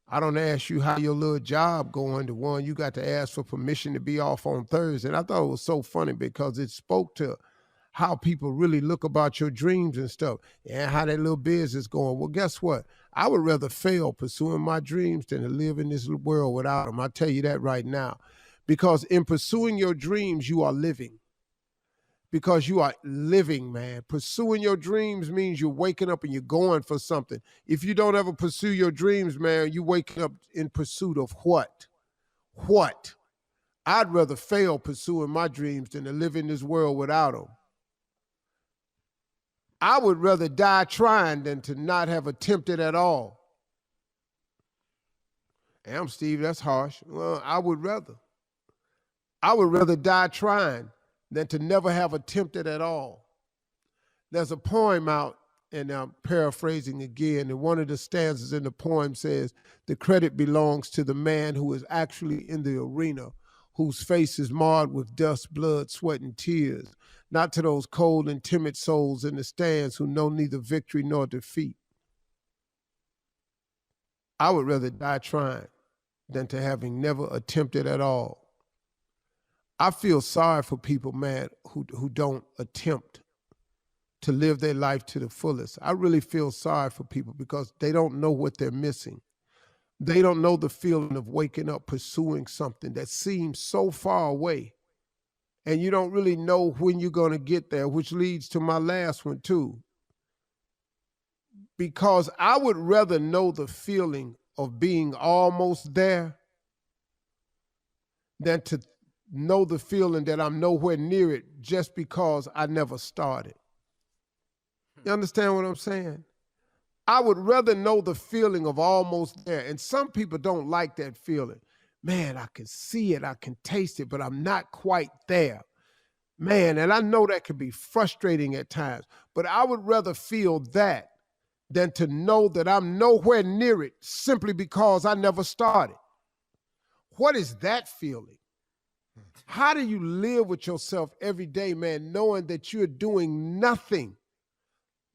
I don't ask you how your little job going, the one you got to ask for permission to be off on Thursday. And I thought it was so funny because it spoke to how people really look about your dreams and stuff, and how that little business going. Well, guess what? I would rather fail pursuing my dreams than to live in this world without them. I'll tell you that right now. Because in pursuing your dreams, you are living. Because you are living, man. Pursuing your dreams means you're waking up and you're going for something. If you don't ever pursue your dreams, man, you waking up in pursuit of what? What? I'd rather fail pursuing my dreams than to live in this world without them. I would rather die trying than to not have attempted at all. Damn, Steve, that's harsh. Well, I would rather die trying than to never have attempted at all. There's a poem out, and I'm paraphrasing again, and one of the stanzas in the poem says, the credit belongs to the man who is actually in the arena, whose face is marred with dust, blood, sweat, and tears, not to those cold and timid souls in the stands who know neither victory nor defeat. I would rather die trying than to having never attempted at all. I feel sorry for people, man, who don't attempt to live their life to the fullest. I really feel sorry for people because they don't know what they're missing. They don't know the feeling of waking up pursuing something that seems so far away, and you don't really know when you're going to get there, which leads to my last one too. Because I would rather know the feeling of being almost there than to know the feeling that I'm nowhere near it just because I never started. You understand what I'm saying? I would rather know the feeling of almost there. And some people don't like that feeling. Man, I can see it, I can taste it, but I'm not quite there. Man, and I know that can be frustrating at times, but I would rather feel that than to know that I'm nowhere near it simply because I never started. What is that feeling? How do you live with yourself every day, man, knowing that you're doing nothing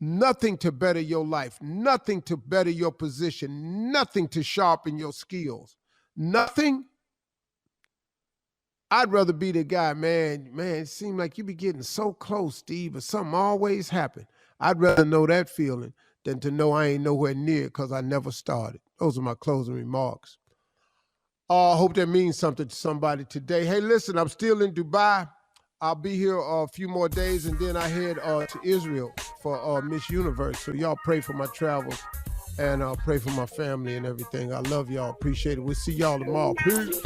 to better your life, nothing to better your position, nothing to sharpen your skills, nothing? I'd rather be the guy, man, it seems like you be getting so close, Steve, but something always happen. I'd rather know that feeling than to know I ain't nowhere near it because I never started. Those are my closing remarks. I hope that means something to somebody today. Hey, listen, I'm still in Dubai. I'll be here a few more days, and then I head to Israel for Miss Universe. So y'all pray for my travels, and pray for my family and everything. I love y'all. Appreciate it. We'll see y'all tomorrow. Peace.